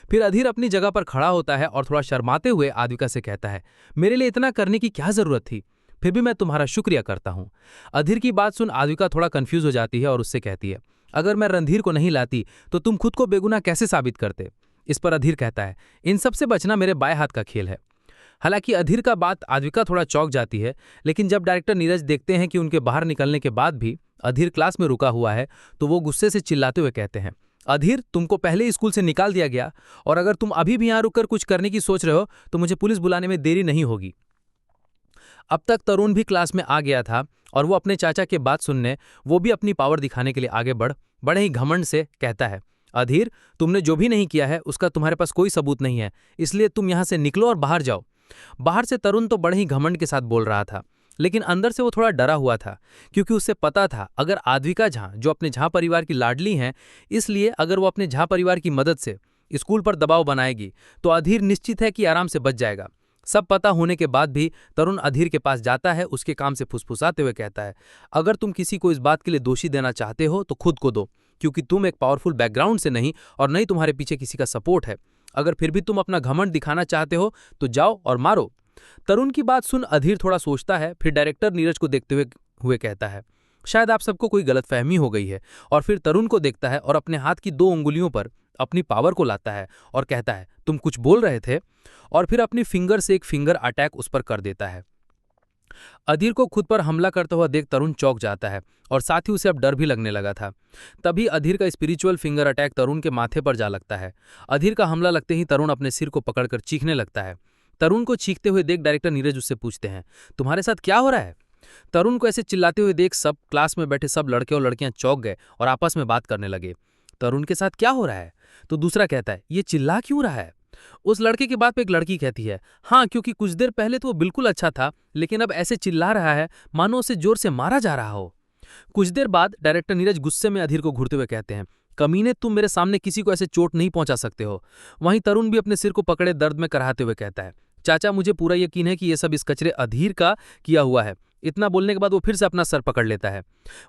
फिर अधीर अपनी जगह पर खड़ा होता है और थोड़ा शर्माते हुए आद्विका से कहता है, मेरे लिए इतना करने की क्या जरूरत थी, फिर भी मैं तुम्हारा शुक्रिया करता हूँ। अधीर की बात सुन आद्विका थोड़ा कंफ्यूज हो जाती है और उससे कहती है, अगर मैं रणधीर को नहीं लाती तो तुम खुद को बेगुनाह कैसे साबित करते? इस पर अधीर कहता है, इन सब से बचना मेरे बाएं हाथ का खेल है। हालांकि अधीर का बात आद्विका थोड़ा चौंक जाती है, लेकिन जब डायरेक्टर नीरज देखते हैं कि उनके बाहर निकलने के बाद भी अधीर क्लास में रुका हुआ है तो वो गुस्से से चिल्लाते हुए कहते हैं, अधीर तुमको पहले ही स्कूल से निकाल दिया गया, और अगर तुम अभी भी यहाँ रुककर कुछ करने की सोच रहे हो तो मुझे पुलिस बुलाने में देरी नहीं होगी। अब तक तरुण भी क्लास में आ गया था और वो अपने चाचा के बात सुनने, वो भी अपनी पावर दिखाने के लिए आगे बड़े ही घमंड से कहता है, अधीर तुमने जो भी नहीं किया है उसका तुम्हारे पास कोई सबूत नहीं है, इसलिए तुम यहाँ से निकलो और बाहर जाओ। बाहर से तरुण तो बड़े ही घमंड के साथ बोल रहा था, लेकिन अंदर से वो थोड़ा डरा हुआ था, क्योंकि उसे पता था अगर आद्विका झा, जो अपने झा परिवार की लाडली हैं, इसलिए अगर वो अपने झा परिवार की मदद से स्कूल पर दबाव बनाएगी तो अधीर निश्चित है कि आराम से बच जाएगा। सब पता होने के बाद भी तरुण अधीर के पास जाता है, उसके काम से फुसफुसाते हुए कहता है, अगर तुम किसी को इस बात के लिए दोषी देना चाहते हो तो खुद को दो, क्योंकि तुम एक पावरफुल बैकग्राउंड से नहीं और नहीं तुम्हारे पीछे किसी का सपोर्ट है। अगर फिर भी तुम अपना घमंड दिखाना चाहते हो तो जाओ और मारो। तरुण की बात सुन अधीर थोड़ा सोचता है, फिर डायरेक्टर नीरज को देखते हुए कहता है, शायद आप सबको कोई गलतफहमी हो गई है। और फिर तरुण को देखता है और अपने हाथ की 2 उंगलियों पर अपनी पावर को लाता है और कहता है, तुम कुछ बोल रहे थे, और फिर अपनी फिंगर से एक फिंगर अटैक उस पर कर देता है। अधीर को खुद पर हमला करता हुआ देख तरुण चौंक जाता है और साथ ही उसे अब डर भी लगने लगा था। तभी अधीर का स्पिरिचुअल फिंगर अटैक तरुण के माथे पर जा लगता है। अधीर का हमला लगते ही तरुण अपने सिर को पकड़कर चीखने लगता है। तरुण को चीखते हुए देख डायरेक्टर नीरज उससे पूछते हैं, तुम्हारे साथ क्या हो रहा है? तरुण को ऐसे चिल्लाते हुए देख सब क्लास में बैठे सब लड़के और लड़कियां चौंक गए और आपस में बात करने लगे। तरुण के साथ क्या हो रहा है? तो दूसरा कहता है, ये चिल्ला क्यों रहा है? उस लड़के की बात पे एक लड़की कहती है, हाँ, क्योंकि कुछ देर पहले तो वो बिल्कुल अच्छा था, लेकिन अब ऐसे चिल्ला रहा है मानो उसे जोर से मारा जा रहा हो। कुछ देर बाद डायरेक्टर नीरज गुस्से में अधीर को घूरते हुए कहते हैं, कमीने, तुम मेरे सामने किसी को ऐसे चोट नहीं पहुंचा सकते हो। वहीं तरुण भी अपने सिर को पकड़े दर्द में कराहते हुए कहता है, चाचा, मुझे पूरा यकीन है कि ये सब इस कचरे अधीर का किया हुआ है। इतना बोलने के बाद वो फिर से अपना सर पकड़ लेता है।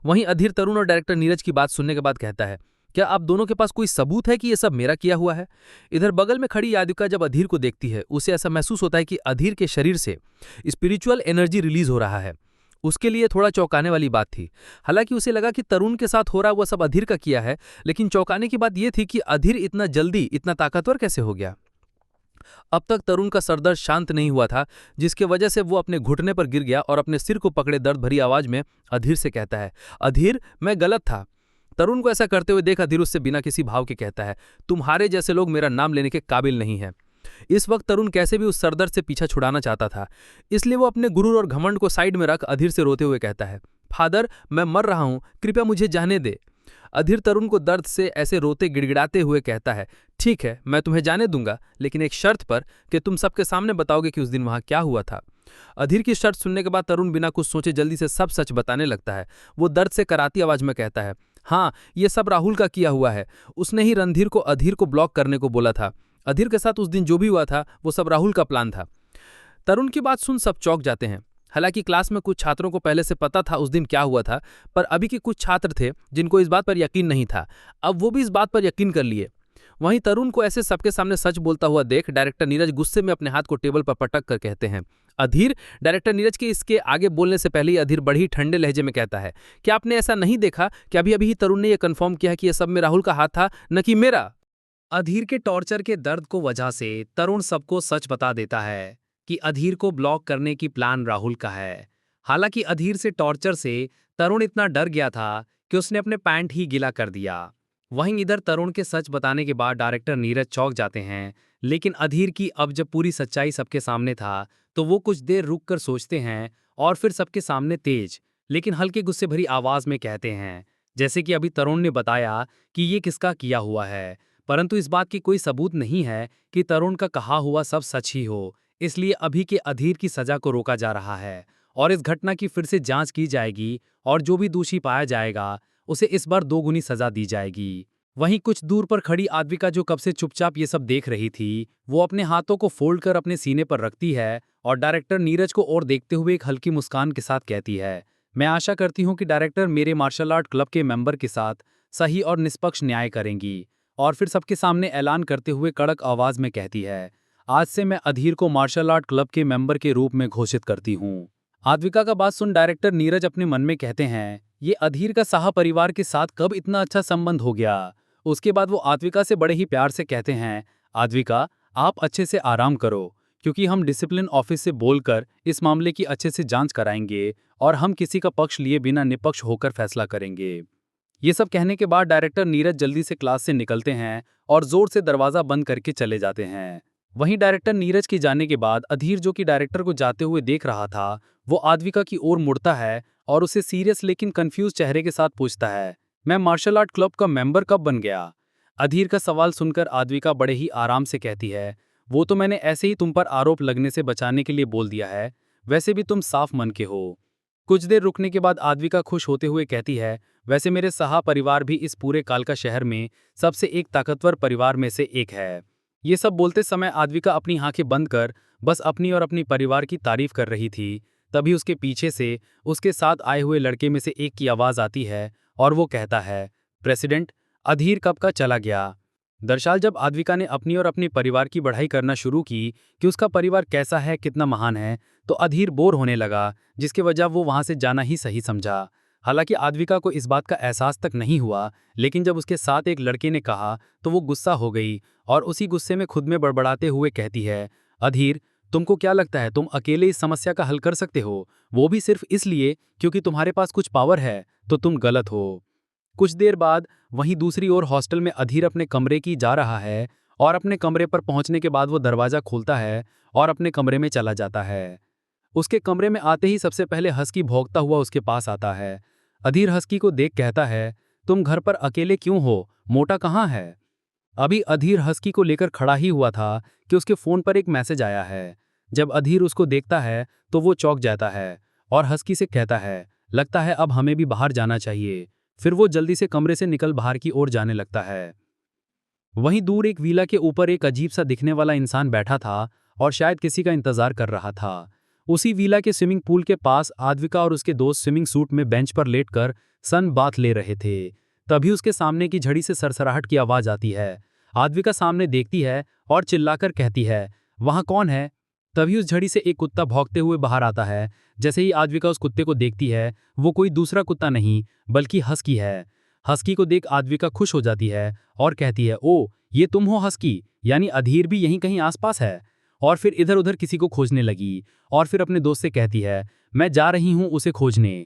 वहीं अधीर तरुण और डायरेक्टर नीरज की बात सुनने के बाद कहता है, क्या आप दोनों के पास कोई सबूत है कि ये सब मेरा किया हुआ है? इधर बगल में खड़ी यादिका जब अधीर को देखती है, उसे ऐसा महसूस होता है कि अधीर के शरीर से स्पिरिचुअल एनर्जी रिलीज हो रहा है। उसके लिए थोड़ा चौंकाने वाली बात थी। हालांकि उसे लगा कि तरुण के साथ हो रहा वो सब अधीर का किया है, लेकिन चौंकाने की बात यह थी कि अधीर इतना जल्दी इतना ताकतवर कैसे हो गया। अब तक तरुण का सरदर्द शांत नहीं हुआ था, जिसकी वजह से वो अपने घुटने पर गिर गया और अपने सिर को पकड़े दर्द भरी आवाज में अधीर से कहता है, अधीर, मैं गलत था। तरुण को ऐसा करते हुए देख अधीर उससे बिना किसी भाव के कहता है, तुम्हारे जैसे लोग मेरा नाम लेने के काबिल नहीं हैं। इस वक्त तरुण कैसे भी उस सरदर्द से पीछा छुड़ाना चाहता था, इसलिए वो अपने गुरूर और घमंड को साइड में रख अधीर से रोते हुए कहता है, फादर, मैं मर रहा हूं, कृपया मुझे जाने दे। अधीर तरुण को दर्द से ऐसे रोते गिड़गिड़ाते हुए कहता है, ठीक है, मैं तुम्हें जाने दूंगा, लेकिन एक शर्त पर कि तुम सबके सामने बताओगे कि उस दिन वहां क्या हुआ था। अधीर की शर्त सुनने के बाद तरुण बिना कुछ सोचे जल्दी से सब सच बताने लगता है। वो दर्द से कराती आवाज में कहता है, हाँ, ये सब राहुल का किया हुआ है। उसने ही रणधीर को अधीर को ब्लॉक करने को बोला था। अधीर के साथ उस दिन जो भी हुआ था वो सब राहुल का प्लान था। तरुण की बात सुन सब चौंक जाते हैं। हालांकि क्लास में कुछ छात्रों को पहले से पता था उस दिन क्या हुआ था, पर अभी के कुछ छात्र थे जिनको इस बात पर यकीन नहीं था। अब वो भी इस बात पर यकीन कर लिए। वहीं तरुण को ऐसे सबके सामने सच बोलता हुआ देख डायरेक्टर नीरज गुस्से में अपने हाथ को टेबल पर पटक कर कहते हैं, अधीर। डायरेक्टर नीरज के इसके आगे बोलने से पहले ही अधीर बड़ी ठंडे लहजे में कहता है, क्या आपने ऐसा नहीं देखा कि अभी अभी ही तरुण ने यह कंफर्म किया कि यह सब में राहुल का हाथ था, न कि मेरा? अधीर के टॉर्चर के दर्द को वजह से तरुण सबको सच बता देता है कि अधीर को ब्लॉक करने की प्लान राहुल का है। हालांकि अधीर से टॉर्चर से तरुण इतना डर गया था कि उसने अपने पैंट ही गीला कर दिया। वहीं इधर तरुण के सच बताने के बाद डायरेक्टर नीरज चौंक जाते हैं, लेकिन अधीर की अब जब पूरी सच्चाई सबके सामने था तो वो कुछ देर रुक कर सोचते हैं और फिर सबके सामने तेज लेकिन हल्के गुस्से भरी आवाज में कहते हैं, जैसे कि अभी तरुण ने बताया कि ये किसका किया हुआ है, परंतु इस बात की कोई सबूत नहीं है कि तरुण का कहा हुआ सब सच ही हो। इसलिए अभी के अधीर की सजा को रोका जा रहा है और इस घटना की फिर से जांच की जाएगी और जो भी दोषी पाया जाएगा उसे इस बार 2 गुनी सजा दी जाएगी। वहीं कुछ दूर पर खड़ी आद्विका, जो कब से चुपचाप ये सब देख रही थी, वो अपने हाथों को फोल्ड कर अपने सीने पर रखती है और डायरेक्टर नीरज को और देखते हुए एक हल्की मुस्कान के साथ कहती है, मैं आशा करती हूँ कि डायरेक्टर मेरे मार्शल आर्ट क्लब के मेंबर के साथ सही और निष्पक्ष न्याय करेंगी। और फिर सबके सामने ऐलान करते हुए कड़क आवाज में कहती है, आज से मैं अधीर को मार्शल आर्ट क्लब के मेंबर के रूप में घोषित करती हूँ। आद्विका का बात सुन डायरेक्टर नीरज अपने मन में कहते हैं, ये अधीर का साहा परिवार के साथ कब इतना अच्छा संबंध हो गया। उसके बाद वो आद्विका से बड़े ही प्यार से कहते हैं, आद्विका, आप अच्छे से आराम करो, क्योंकि हम डिसिप्लिन ऑफिस से बोलकर इस मामले की अच्छे से जांच कराएंगे और हम किसी का पक्ष लिए बिना निष्पक्ष होकर फैसला करेंगे। ये सब कहने के बाद डायरेक्टर नीरज जल्दी से क्लास से निकलते हैं और जोर से दरवाजा बंद करके चले जाते हैं। वहीं डायरेक्टर नीरज के जाने के बाद अधीर, जो कि डायरेक्टर को जाते हुए देख रहा था, वो आद्विका की ओर मुड़ता है और उसे सीरियस लेकिन कंफ्यूज चेहरे के साथ पूछता है, मैं मार्शल आर्ट क्लब का मेंबर कब बन गया? अधीर का सवाल सुनकर आद्विका बड़े ही आराम से कहती है, वो तो मैंने ऐसे ही तुम पर आरोप लगने से बचाने के लिए बोल दिया है। वैसे भी तुम साफ मन के हो। कुछ देर रुकने के बाद आद्विका खुश होते हुए कहती है, वैसे मेरे सहा परिवार भी इस पूरे कालका शहर में सबसे एक ताकतवर परिवार में से एक है। ये सब बोलते समय आद्विका अपनी आंखें बंद कर बस अपनी और अपनी परिवार की तारीफ कर रही थी। तभी उसके पीछे से उसके साथ आए हुए लड़के में से एक की आवाज आती है और वो कहता है, प्रेसिडेंट, अधीर कब का चला गया। दरअसल जब आद्विका ने अपनी और अपने परिवार की बढ़ाई करना शुरू की कि उसका परिवार कैसा है, कितना महान है, तो अधीर बोर होने लगा, जिसकी वजह वो वहां से जाना ही सही समझा। हालांकि आद्विका को इस बात का एहसास तक नहीं हुआ, लेकिन जब उसके साथ एक लड़के ने कहा तो वो गुस्सा हो गई और उसी गुस्से में खुद में बड़बड़ाते हुए कहती है, अधीर, तुमको क्या लगता है तुम अकेले इस समस्या का हल कर सकते हो, वो भी सिर्फ इसलिए क्योंकि तुम्हारे पास कुछ पावर है, तो तुम गलत हो। कुछ देर बाद वहीं दूसरी ओर हॉस्टल में अधीर अपने कमरे की जा रहा है और अपने कमरे पर पहुंचने के बाद वो दरवाजा खोलता है और अपने कमरे में चला जाता है। उसके कमरे में आते ही सबसे पहले हस्की भौंकता हुआ उसके पास आता है। अधीर हस्की को देख कहता है, तुम घर पर अकेले क्यों हो, मोटा कहाँ है। अभी अधीर हस्की को लेकर खड़ा ही हुआ था कि उसके फोन पर एक मैसेज आया है। जब अधीर उसको देखता है तो वो चौंक जाता है और हस्की से कहता है, लगता है अब हमें भी बाहर जाना चाहिए। फिर वो जल्दी से कमरे से निकल बाहर की ओर जाने लगता है। वहीं दूर एक वीला के ऊपर एक अजीब सा दिखने वाला इंसान बैठा था और शायद किसी का इंतजार कर रहा था। उसी वीला के स्विमिंग पूल के पास आद्विका और उसके दोस्त स्विमिंग सूट में बेंच पर लेटकर सन बाथ ले रहे थे। तभी उसके सामने की झड़ी से सरसराहट की आवाज आती है। आद्विका सामने देखती है और चिल्लाकर कहती है, वहां कौन है। तभी उस झड़ी से एक कुत्ता भौंकते हुए बाहर आता है। जैसे ही आद्विका उस कुत्ते को देखती है, वो कोई दूसरा कुत्ता नहीं बल्कि हस्की है। हस्की को देख आद्विका खुश हो जाती है और कहती है, ओ, ये तुम हो हस्की, यानी अधीर भी यहीं कहीं आसपास है। और फिर इधर उधर किसी को खोजने लगी और फिर अपने दोस्त से कहती है, मैं जा रही हूं उसे खोजने।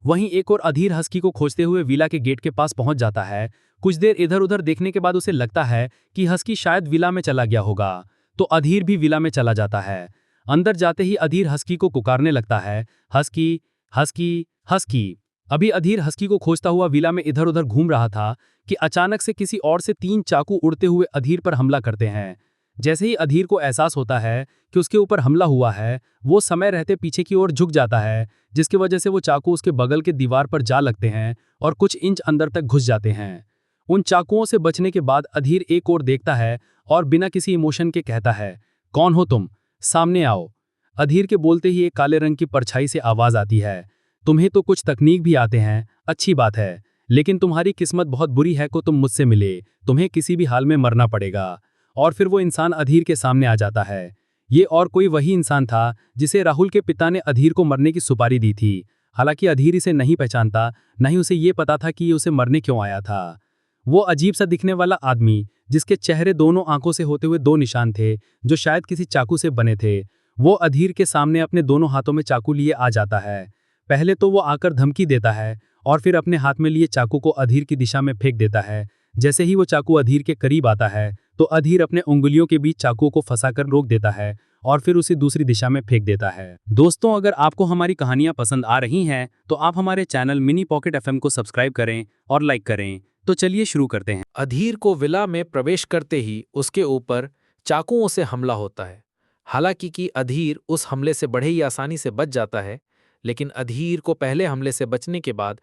वहीं एक और अधीर हस्की को खोजते हुए विला के गेट के पास पहुंच जाता है। कुछ देर इधर उधर देखने के बाद उसे लगता है कि हस्की शायद विला में चला गया होगा, तो अधीर भी विला में चला जाता है। अंदर जाते ही अधीर हस्की को पुकारने लगता है, हस्की, हस्की, हस्की। अभी अधीर हस्की को खोजता हुआ विला में इधर उधर घूम रहा था कि अचानक से किसी और से 3 चाकू उड़ते हुए अधीर पर हमला करते हैं। जैसे ही अधीर को एहसास होता है कि उसके ऊपर हमला हुआ है, वो समय रहते पीछे की ओर झुक जाता है, जिसकी वजह से वो चाकू उसके बगल के दीवार पर जा लगते हैं और कुछ इंच अंदर तक घुस जाते हैं। उन चाकुओं से बचने के बाद अधीर एक ओर देखता है और बिना किसी इमोशन के कहता है, कौन हो तुम, सामने आओ। अधीर के बोलते ही एक काले रंग की परछाई से आवाज आती है, तुम्हें तो कुछ तकनीक भी आते हैं, अच्छी बात है, लेकिन तुम्हारी किस्मत बहुत बुरी है को तुम मुझसे मिले, तुम्हें किसी भी हाल में मरना पड़ेगा। और फिर वो इंसान अधीर के सामने आ जाता है। ये और कोई वही इंसान था जिसे राहुल के पिता ने अधीर को मरने की सुपारी दी थी। हालांकि अधीर इसे नहीं पहचानता, न ही उसे ये पता था कि ये उसे मरने क्यों आया था। वो अजीब सा दिखने वाला आदमी, जिसके चेहरे दोनों आंखों से होते हुए 2 निशान थे जो शायद किसी चाकू से बने थे, वो अधीर के सामने अपने दोनों हाथों में चाकू लिए आ जाता है। पहले तो वो आकर धमकी देता है और फिर अपने हाथ में लिए चाकू को अधीर की दिशा में फेंक देता है। जैसे ही वो चाकू अधीर के करीब आता है तो अधीर अपने उंगलियों के बीच चाकू को फंसाकर रोक देता है और फिर उसे दूसरी दिशा में फेंक देता है। दोस्तों, अगर आपको हमारी कहानियां पसंद आ रही हैं तो आप हमारे चैनल मिनी पॉकेट एफएम को सब्सक्राइब करें और लाइक करें। तो चलिए शुरू करते हैं। अधीर को विला में प्रवेश करते ही उसके ऊपर चाकुओं से हमला होता है। हालांकि कि अधीर उस हमले से बड़े ही आसानी से बच जाता है, लेकिन अधीर को पहले हमले से बचने के बाद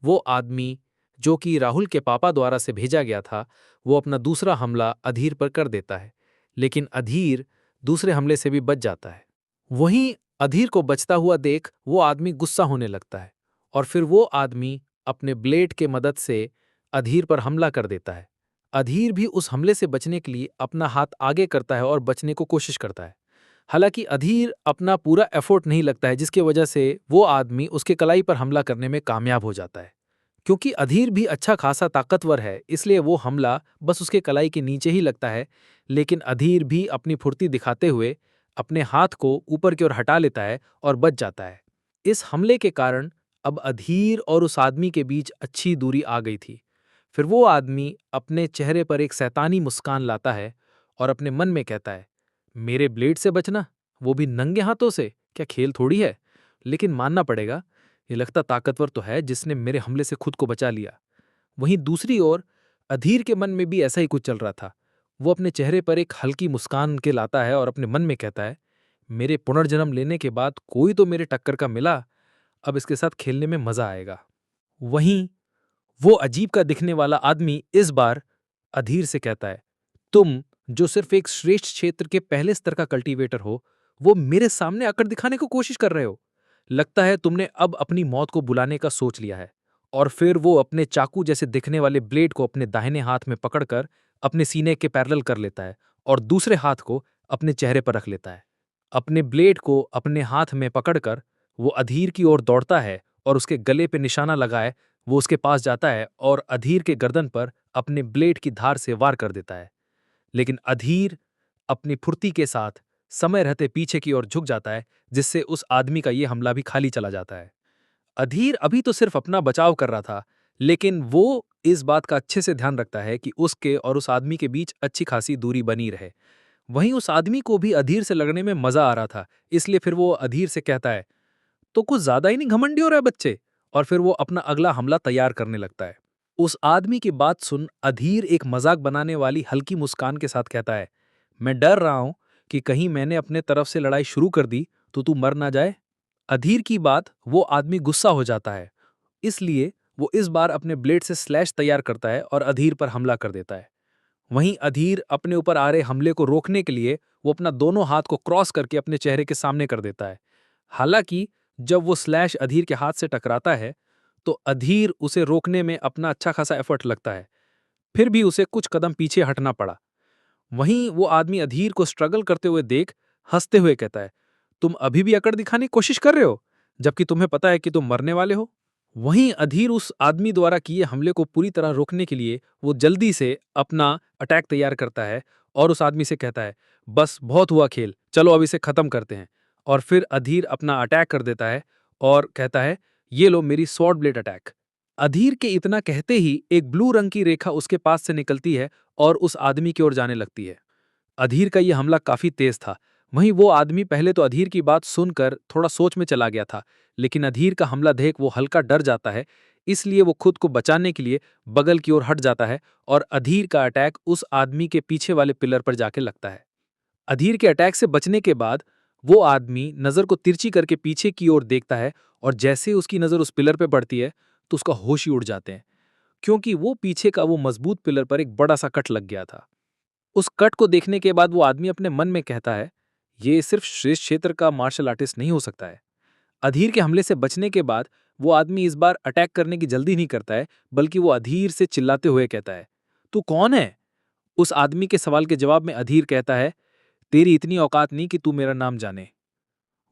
वो आदमी जो कि राहुल के पापा द्वारा से भेजा गया था, वो अपना दूसरा हमला अधीर पर कर देता है, लेकिन अधीर दूसरे हमले से भी बच जाता है। वहीं अधीर को बचता हुआ देख वो आदमी गुस्सा होने लगता है और फिर वो आदमी अपने ब्लेड के मदद से अधीर पर हमला कर देता है। अधीर भी उस हमले से बचने के लिए अपना हाथ आगे करता है और बचने को कोशिश करता है। हालांकि अधीर अपना पूरा एफर्ट नहीं लगता है, जिसकी वजह से वो आदमी उसके कलाई पर हमला करने में कामयाब हो जाता है। क्योंकि अधीर भी अच्छा खासा ताकतवर है, इसलिए वो हमला बस उसके कलाई के नीचे ही लगता है, लेकिन अधीर भी अपनी फुर्ती दिखाते हुए अपने हाथ को ऊपर की ओर हटा लेता है और बच जाता है। इस हमले के कारण अब अधीर और उस आदमी के बीच अच्छी दूरी आ गई थी। फिर वो आदमी अपने चेहरे पर एक शैतानी मुस्कान लाता है और अपने मन में कहता है, मेरे ब्लेड से बचना, वो भी नंगे हाथों से, क्या खेल थोड़ी है। लेकिन मानना पड़ेगा, ये लगता ताकतवर तो है जिसने मेरे हमले से खुद को बचा लिया। वहीं दूसरी ओर अधीर के मन में भी ऐसा ही कुछ चल रहा था। वो अपने चेहरे पर एक हल्की मुस्कान के लाता है और अपने मन में कहता है, मेरे पुनर्जन्म लेने के बाद कोई तो मेरे टक्कर का मिला, अब इसके साथ खेलने में मजा आएगा। वहीं वो अजीब का दिखने वाला आदमी इस बार अधीर से कहता है, तुम जो सिर्फ एक श्रेष्ठ क्षेत्र के पहले स्तर का कल्टीवेटर हो, वो मेरे सामने आकर दिखाने को कोशिश कर रहे हो। लगता है तुमने अब अपनी मौत को बुलाने का सोच लिया है। और फिर वो अपने चाकू जैसे दिखने वाले ब्लेड को अपने दाहिने हाथ में पकड़कर अपने सीने के पैरेलल कर लेता है और दूसरे हाथ को अपने चेहरे पर रख लेता है। अपने ब्लेड को अपने हाथ में पकड़कर वो अधीर की ओर दौड़ता है और उसके गले पे निशाना लगाए वो उसके पास जाता है और अधीर के गर्दन पर अपने ब्लेड की धार से वार कर देता है। लेकिन अधीर अपनी फुर्ती के साथ समय रहते पीछे की ओर झुक जाता है, जिससे उस आदमी का ये हमला भी खाली चला जाता है। अधीर अभी तो सिर्फ अपना बचाव कर रहा था, लेकिन वो इस बात का अच्छे से ध्यान रखता है कि उसके और उस आदमी के बीच अच्छी खासी दूरी बनी रहे। वहीं उस आदमी को भी अधीर से लड़ने में मजा आ रहा था, इसलिए फिर वो अधीर से कहता है, तो कुछ ज्यादा ही नहीं घमंडी हो रहा है बच्चे। और फिर वो अपना अगला हमला तैयार करने लगता है। उस आदमी की बात सुन अधीर एक मजाक बनाने वाली हल्की मुस्कान के साथ कहता है, मैं डर रहा हूं कि कहीं मैंने अपने तरफ से लड़ाई शुरू कर दी तो तू मर ना जाए। अधीर की बात वो आदमी गुस्सा हो जाता है, इसलिए वो इस बार अपने ब्लेड से स्लैश तैयार करता है और अधीर पर हमला कर देता है। वहीं अधीर अपने ऊपर आ रहे हमले को रोकने के लिए वो अपना दोनों हाथ को क्रॉस करके अपने चेहरे के सामने कर देता है। हालांकि जब वो स्लैश अधीर के हाथ से टकराता है तो अधीर उसे रोकने में अपना अच्छा खासा एफर्ट लगता है, फिर भी उसे कुछ कदम पीछे हटना पड़ा। वहीं वो आदमी अधीर को स्ट्रगल करते हुए देख हंसते हुए कहता है, तुम अभी भी अकड़ दिखाने की कोशिश कर रहे हो, जबकि तुम्हें पता है कि तुम मरने वाले हो। वहीं अधीर उस आदमी द्वारा किए हमले को पूरी तरह रोकने के लिए वो जल्दी से अपना अटैक तैयार करता है और उस आदमी से कहता है, बस बहुत हुआ खेल, चलो अब इसे खत्म करते हैं। और फिर अधीर अपना अटैक कर देता है और कहता है, ये लो मेरी स्वॉर्ड ब्लेड अटैक। अधीर के इतना कहते ही एक ब्लू रंग की रेखा उसके पास से निकलती है और उस आदमी की ओर जाने लगती है। अधीर का यह हमला काफी तेज था। वहीं वो आदमी पहले तो अधीर की बात सुनकर थोड़ा सोच में चला गया था, लेकिन अधीर का हमला देख वो हल्का डर जाता है, इसलिए वो खुद को बचाने के लिए बगल की ओर हट जाता है और अधीर का अटैक उस आदमी के पीछे वाले पिलर पर जाके लगता है। अधीर के अटैक से बचने के बाद वो आदमी नजर को तिरछी करके पीछे की ओर देखता है और जैसे ही उसकी नजर उस पिलर पर पड़ती है तो उसका होश ही उड़ जाते हैं, क्योंकि वो पीछे का वो मजबूत पिलर पर एक बड़ा सा कट लग गया था। उस कट को देखने के बाद वो आदमी अपने मन में कहता है, ये सिर्फ श्रेष्ठ क्षेत्र का मार्शल आर्टिस्ट नहीं हो सकता है। अधीर के हमले से बचने के बाद वो आदमी इस बार अटैक करने की जल्दी नहीं करता है, बल्कि वो अधीर से चिल्लाते हुए कहता है, तू कौन है? उस आदमी के सवाल के जवाब में अधीर कहता है, तेरी इतनी औकात नहीं कि तू मेरा नाम जाने।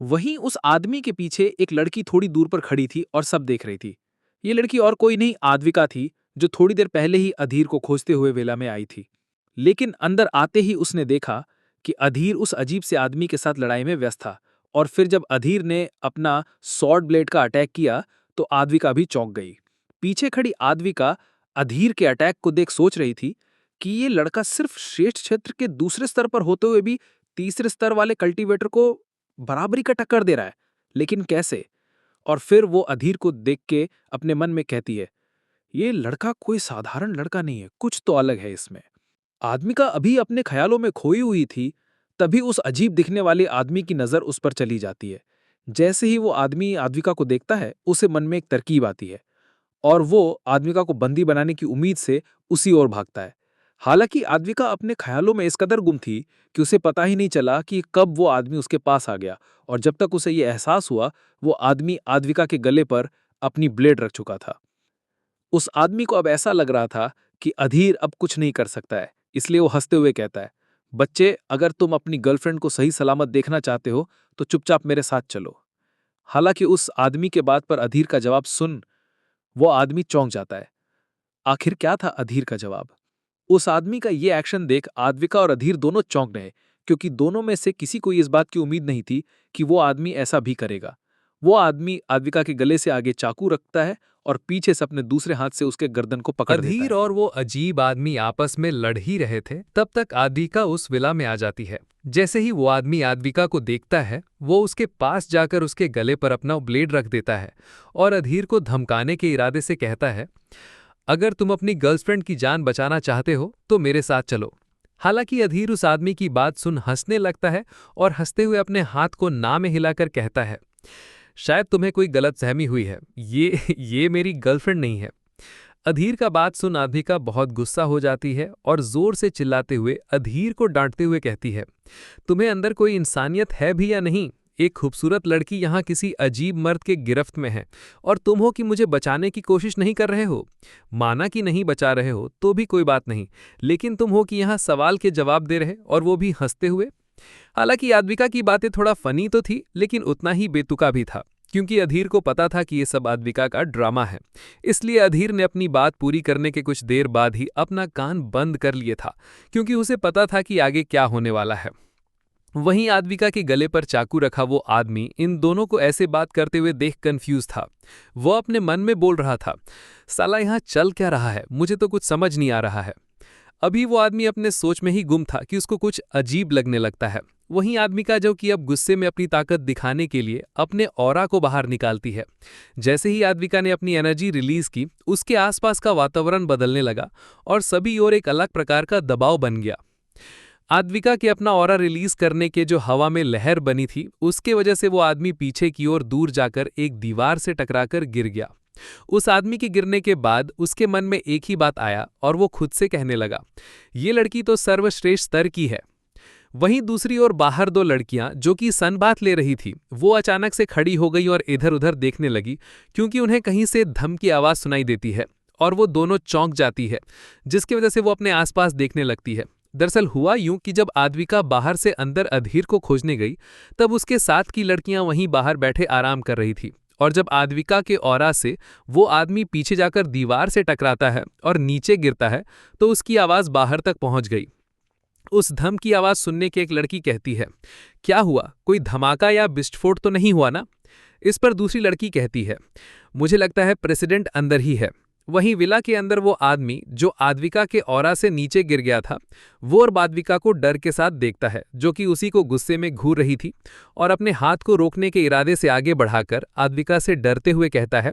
वहीं उस आदमी के पीछे एक लड़की थोड़ी दूर पर खड़ी थी और सब देख रही थी। ये लड़की और कोई नहीं, आद्विका थी, जो थोड़ी देर पहले ही अधीर को खोजते हुए वेला में आई थी। लेकिन अंदर आते ही उसने देखा कि अधीर उस अजीब से आदमी के साथ लड़ाई में व्यस्त था, और फिर जब अधीर ने अपना स्वॉर्ड ब्लेड का अटैक किया तो आद्विका भी चौंक गई। पीछे खड़ी आद्विका अधीर के अटैक को देख सोच रही थी कि ये लड़का सिर्फ श्रेष्ठ क्षेत्र के दूसरे स्तर पर होते हुए भी तीसरे स्तर वाले कल्टीवेटर को बराबरी का टक्कर दे रहा है, लेकिन कैसे? और फिर वो अधीर को देख के अपने मन में कहती है, ये लड़का कोई साधारण लड़का नहीं है, कुछ तो अलग है इसमें। आदमिका अभी अपने ख्यालों में खोई हुई थी, तभी उस अजीब दिखने वाले आदमी की नजर उस पर चली जाती है। जैसे ही वो आदमी आद्विका को देखता है, उसे मन में एक तरकीब आती है और वो आद्विका को बंदी बनाने की उम्मीद से उसी ओर भागता है। हालांकि आद्विका अपने ख्यालों में इस कदर गुम थी कि उसे पता ही नहीं चला कि कब वो आदमी उसके पास आ गया, और जब तक उसे ये एहसास हुआ, वो आदमी आद्विका के गले पर अपनी ब्लेड रख चुका था। उस आदमी को अब ऐसा लग रहा था कि अधीर अब कुछ नहीं कर सकता है, इसलिए वो हंसते हुए कहता है, बच्चे, अगर तुम अपनी गर्लफ्रेंड को सही सलामत देखना चाहते हो तो चुपचाप मेरे साथ चलो। हालांकि उस आदमी के बात पर अधीर का जवाब सुन वो आदमी चौंक जाता है। आखिर क्या था अधीर का जवाब? उस आदमी का ये एक्शन देख आद्विका और अधीर दोनों चौंक गए, क्योंकि दोनों में से किसी को इस बात की उम्मीद नहीं थी कि वो आदमी ऐसा भी करेगा। वो आदमी आद्विका के गले से आगे चाकू रखता है और पीछे से अपने दूसरे हाथ से उसके गर्दन को पकड़ देता अधीर है। और वो अजीब आदमी आपस में लड़ ही रहे थे, तब तक आद्विका उस विला में आ जाती है। जैसे ही वो आदमी आद्विका को देखता है, वो उसके पास जाकर उसके गले पर अपना ब्लेड रख देता है और अधीर को धमकाने के इरादे से कहता है, अगर तुम अपनी गर्लफ्रेंड की जान बचाना चाहते हो तो मेरे साथ चलो। हालांकि अधीर उस आदमी की बात सुन हंसने लगता है और हंसते हुए अपने हाथ को ना में हिलाकर कहता है, शायद तुम्हें कोई गलतफहमी हुई है, ये मेरी गर्लफ्रेंड नहीं है। अधीर का बात सुन आद्विका बहुत गुस्सा हो जाती है और जोर से चिल्लाते हुए अधीर को डांटते हुए कहती है, तुम्हें अंदर कोई इंसानियत है भी या नहीं? एक खूबसूरत लड़की यहाँ किसी अजीब मर्द के गिरफ्त में है और तुम हो कि मुझे बचाने की कोशिश नहीं कर रहे हो। माना कि नहीं बचा रहे हो तो भी कोई बात नहीं, लेकिन तुम हो कि यहाँ सवाल के जवाब दे रहे और वो भी हंसते हुए। हालांकि आद्विका की बातें थोड़ा फनी तो थी, लेकिन उतना ही बेतुका भी था, क्योंकि अधीर को पता था कि ये सब आद्विका का ड्रामा है। इसलिए अधीर ने अपनी बात पूरी करने के कुछ देर बाद ही अपना कान बंद कर लिए था, क्योंकि उसे पता था कि आगे क्या होने वाला है। वहीं आद्विका के गले पर चाकू रखा वो आदमी इन दोनों को ऐसे बात करते हुए देख कंफ्यूज था। वो अपने मन में बोल रहा था, साला यहाँ चल क्या रहा है, मुझे तो कुछ समझ नहीं आ रहा है। अभी वो आदमी अपने सोच में ही गुम था कि उसको कुछ अजीब लगने लगता है। वहीं आद्विका जो कि अब गुस्से में अपनी ताकत दिखाने के लिए अपने ऑरा को बाहर निकालती है। जैसे ही आद्विका ने अपनी एनर्जी रिलीज की, उसके आसपास का वातावरण बदलने लगा और सभी ओर एक अलग प्रकार का दबाव बन गया। आद्विका के अपना ऑरा रिलीज करने के जो हवा में लहर बनी थी, उसके वजह से वो आदमी पीछे की ओर दूर जाकर एक दीवार से टकराकर गिर गया। उस आदमी के गिरने के बाद उसके मन में एक ही बात आया और वो खुद से कहने लगा, ये लड़की तो सर्वश्रेष्ठ स्तर की है। वहीं दूसरी ओर बाहर दो लड़कियां जो कि सनबाथ ले रही थी, वो अचानक से खड़ी हो गई और इधर उधर देखने लगी, क्योंकि उन्हें कहीं से धम की आवाज सुनाई देती है और वो दोनों चौंक जाती है, जिसकी वजह से वो अपने आसपास देखने लगती है। दरअसल हुआ यूं कि जब आद्विका बाहर से अंदर अधीर को खोजने गई, तब उसके साथ की लड़कियां वहीं बाहर बैठे आराम कर रही थी, और जब आद्विका के ऑरा से वो आदमी पीछे जाकर दीवार से टकराता है और नीचे गिरता है, तो उसकी आवाज बाहर तक पहुंच गई। उस धम की आवाज सुनने की एक लड़की कहती है, क्या हुआ, कोई धमाका या विस्फोट तो नहीं हुआ ना? इस पर दूसरी लड़की कहती है, मुझे लगता है प्रेसिडेंट अंदर ही है। वहीं विला के अंदर वो आदमी जो आद्विका के ऑरा से नीचे गिर गया था, वो और आद्विका को डर के साथ देखता है, जो कि उसी को गुस्से में घूर रही थी, और अपने हाथ को रोकने के इरादे से आगे बढ़ाकर आद्विका से डरते हुए कहता है,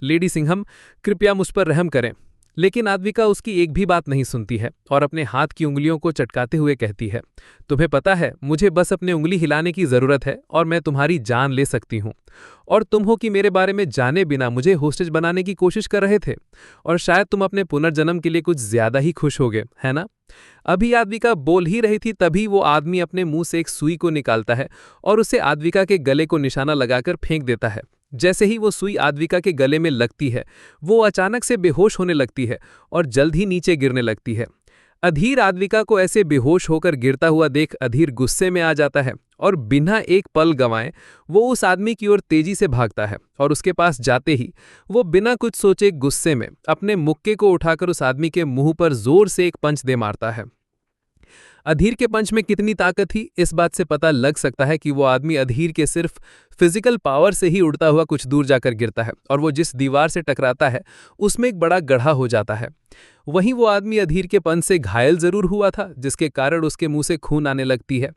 लेडी सिंघम, कृपया मुझ पर रहम करें। लेकिन आद्विका उसकी एक भी बात नहीं सुनती है और अपने हाथ की उंगलियों को चटकाते हुए कहती है, तुम्हें पता है, मुझे बस अपनी उंगली हिलाने की जरूरत है और मैं तुम्हारी जान ले सकती हूँ, और तुम हो कि मेरे बारे में जाने बिना मुझे होस्टेज बनाने की कोशिश कर रहे थे, और शायद तुम अपने पुनर्जन्म के लिए कुछ ज्यादा ही खुश हो गए, है ना? अभी आद्विका बोल ही रही थी, तभी वो आदमी अपने मुंह से एक सुई को निकालता है और उसे आद्विका के गले को निशाना लगाकर फेंक देता है। जैसे ही वो सुई आद्विका के गले में लगती है, वो अचानक से बेहोश होने लगती है और जल्द ही नीचे गिरने लगती है। अधीर आद्विका को ऐसे बेहोश होकर गिरता हुआ देख अधीर गुस्से में आ जाता है और बिना एक पल गंवाए वो उस आदमी की ओर तेजी से भागता है, और उसके पास जाते ही वो बिना कुछ सोचे गुस्से में अपने मुक्के को उठाकर उस आदमी के मुंह पर जोर से एक पंच दे मारता है। अधीर के पंच में कितनी ताकत थी, इस बात से पता लग सकता है कि वो आदमी अधीर के सिर्फ फिजिकल पावर से ही उड़ता हुआ कुछ दूर जाकर गिरता है, और वो जिस दीवार से टकराता है उसमें एक बड़ा गड्ढा हो जाता है। वहीं वो आदमी अधीर के पंच से घायल जरूर हुआ था, जिसके कारण उसके मुंह से खून आने लगती है,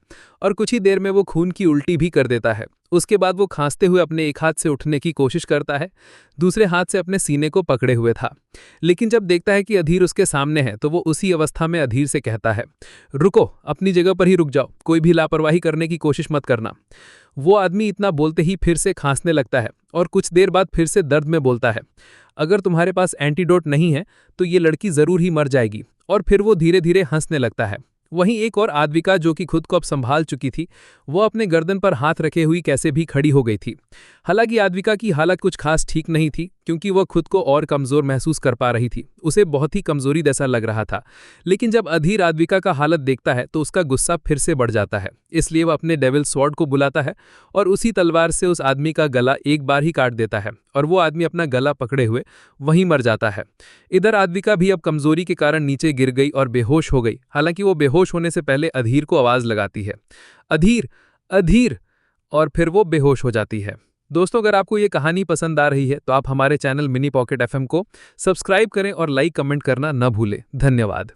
और कुछ ही देर में वो खून की उल्टी भी कर देता है। उसके बाद वो खांसते हुए अपने एक हाथ से उठने की कोशिश करता है, दूसरे हाथ से अपने सीने को पकड़े हुए था, लेकिन जब देखता है कि अधीर उसके सामने है, तो वो उसी अवस्था में अधीर से कहता है, रुको, अपनी जगह पर ही रुक जाओ, कोई भी लापरवाही करने की कोशिश मत करना। वो आदमी इतना बोलते ही फिर से खांसने लगता है और कुछ देर बाद फिर से दर्द में बोलता है, अगर तुम्हारे पास एंटीडोट नहीं है तो ये लड़की जरूर ही मर जाएगी, और फिर वो धीरे धीरे हंसने लगता है। वहीं एक और आद्विका जो कि खुद को अब संभाल चुकी थी, वो अपने गर्दन पर हाथ रखे हुई कैसे भी खड़ी हो गई थी। हालांकि आद्विका की हालत कुछ खास ठीक नहीं थी, क्योंकि वह खुद को और कमजोर महसूस कर पा रही थी, उसे बहुत ही कमजोरी जैसा लग रहा था। लेकिन जब अधीर आद्विका का हालत देखता है तो उसका गुस्सा फिर से बढ़ जाता है, इसलिए वह अपने डेविल स्वॉर्ड को बुलाता है और उसी तलवार से उस आदमी का गला एक बार ही काट देता है, और वो आदमी अपना गला पकड़े हुए वहीं मर जाता है। इधर आद्विका भी अब कमजोरी के कारण नीचे गिर गई और बेहोश हो गई। हालांकि वो बेहोश होने से पहले अधीर को आवाज लगाती है, अधीर, अधीर, और फिर वो बेहोश हो जाती है। दोस्तों, अगर आपको ये कहानी पसंद आ रही है तो आप हमारे चैनल मिनी पॉकेट एफएम को सब्सक्राइब करें और लाइक कमेंट करना न भूलें। धन्यवाद।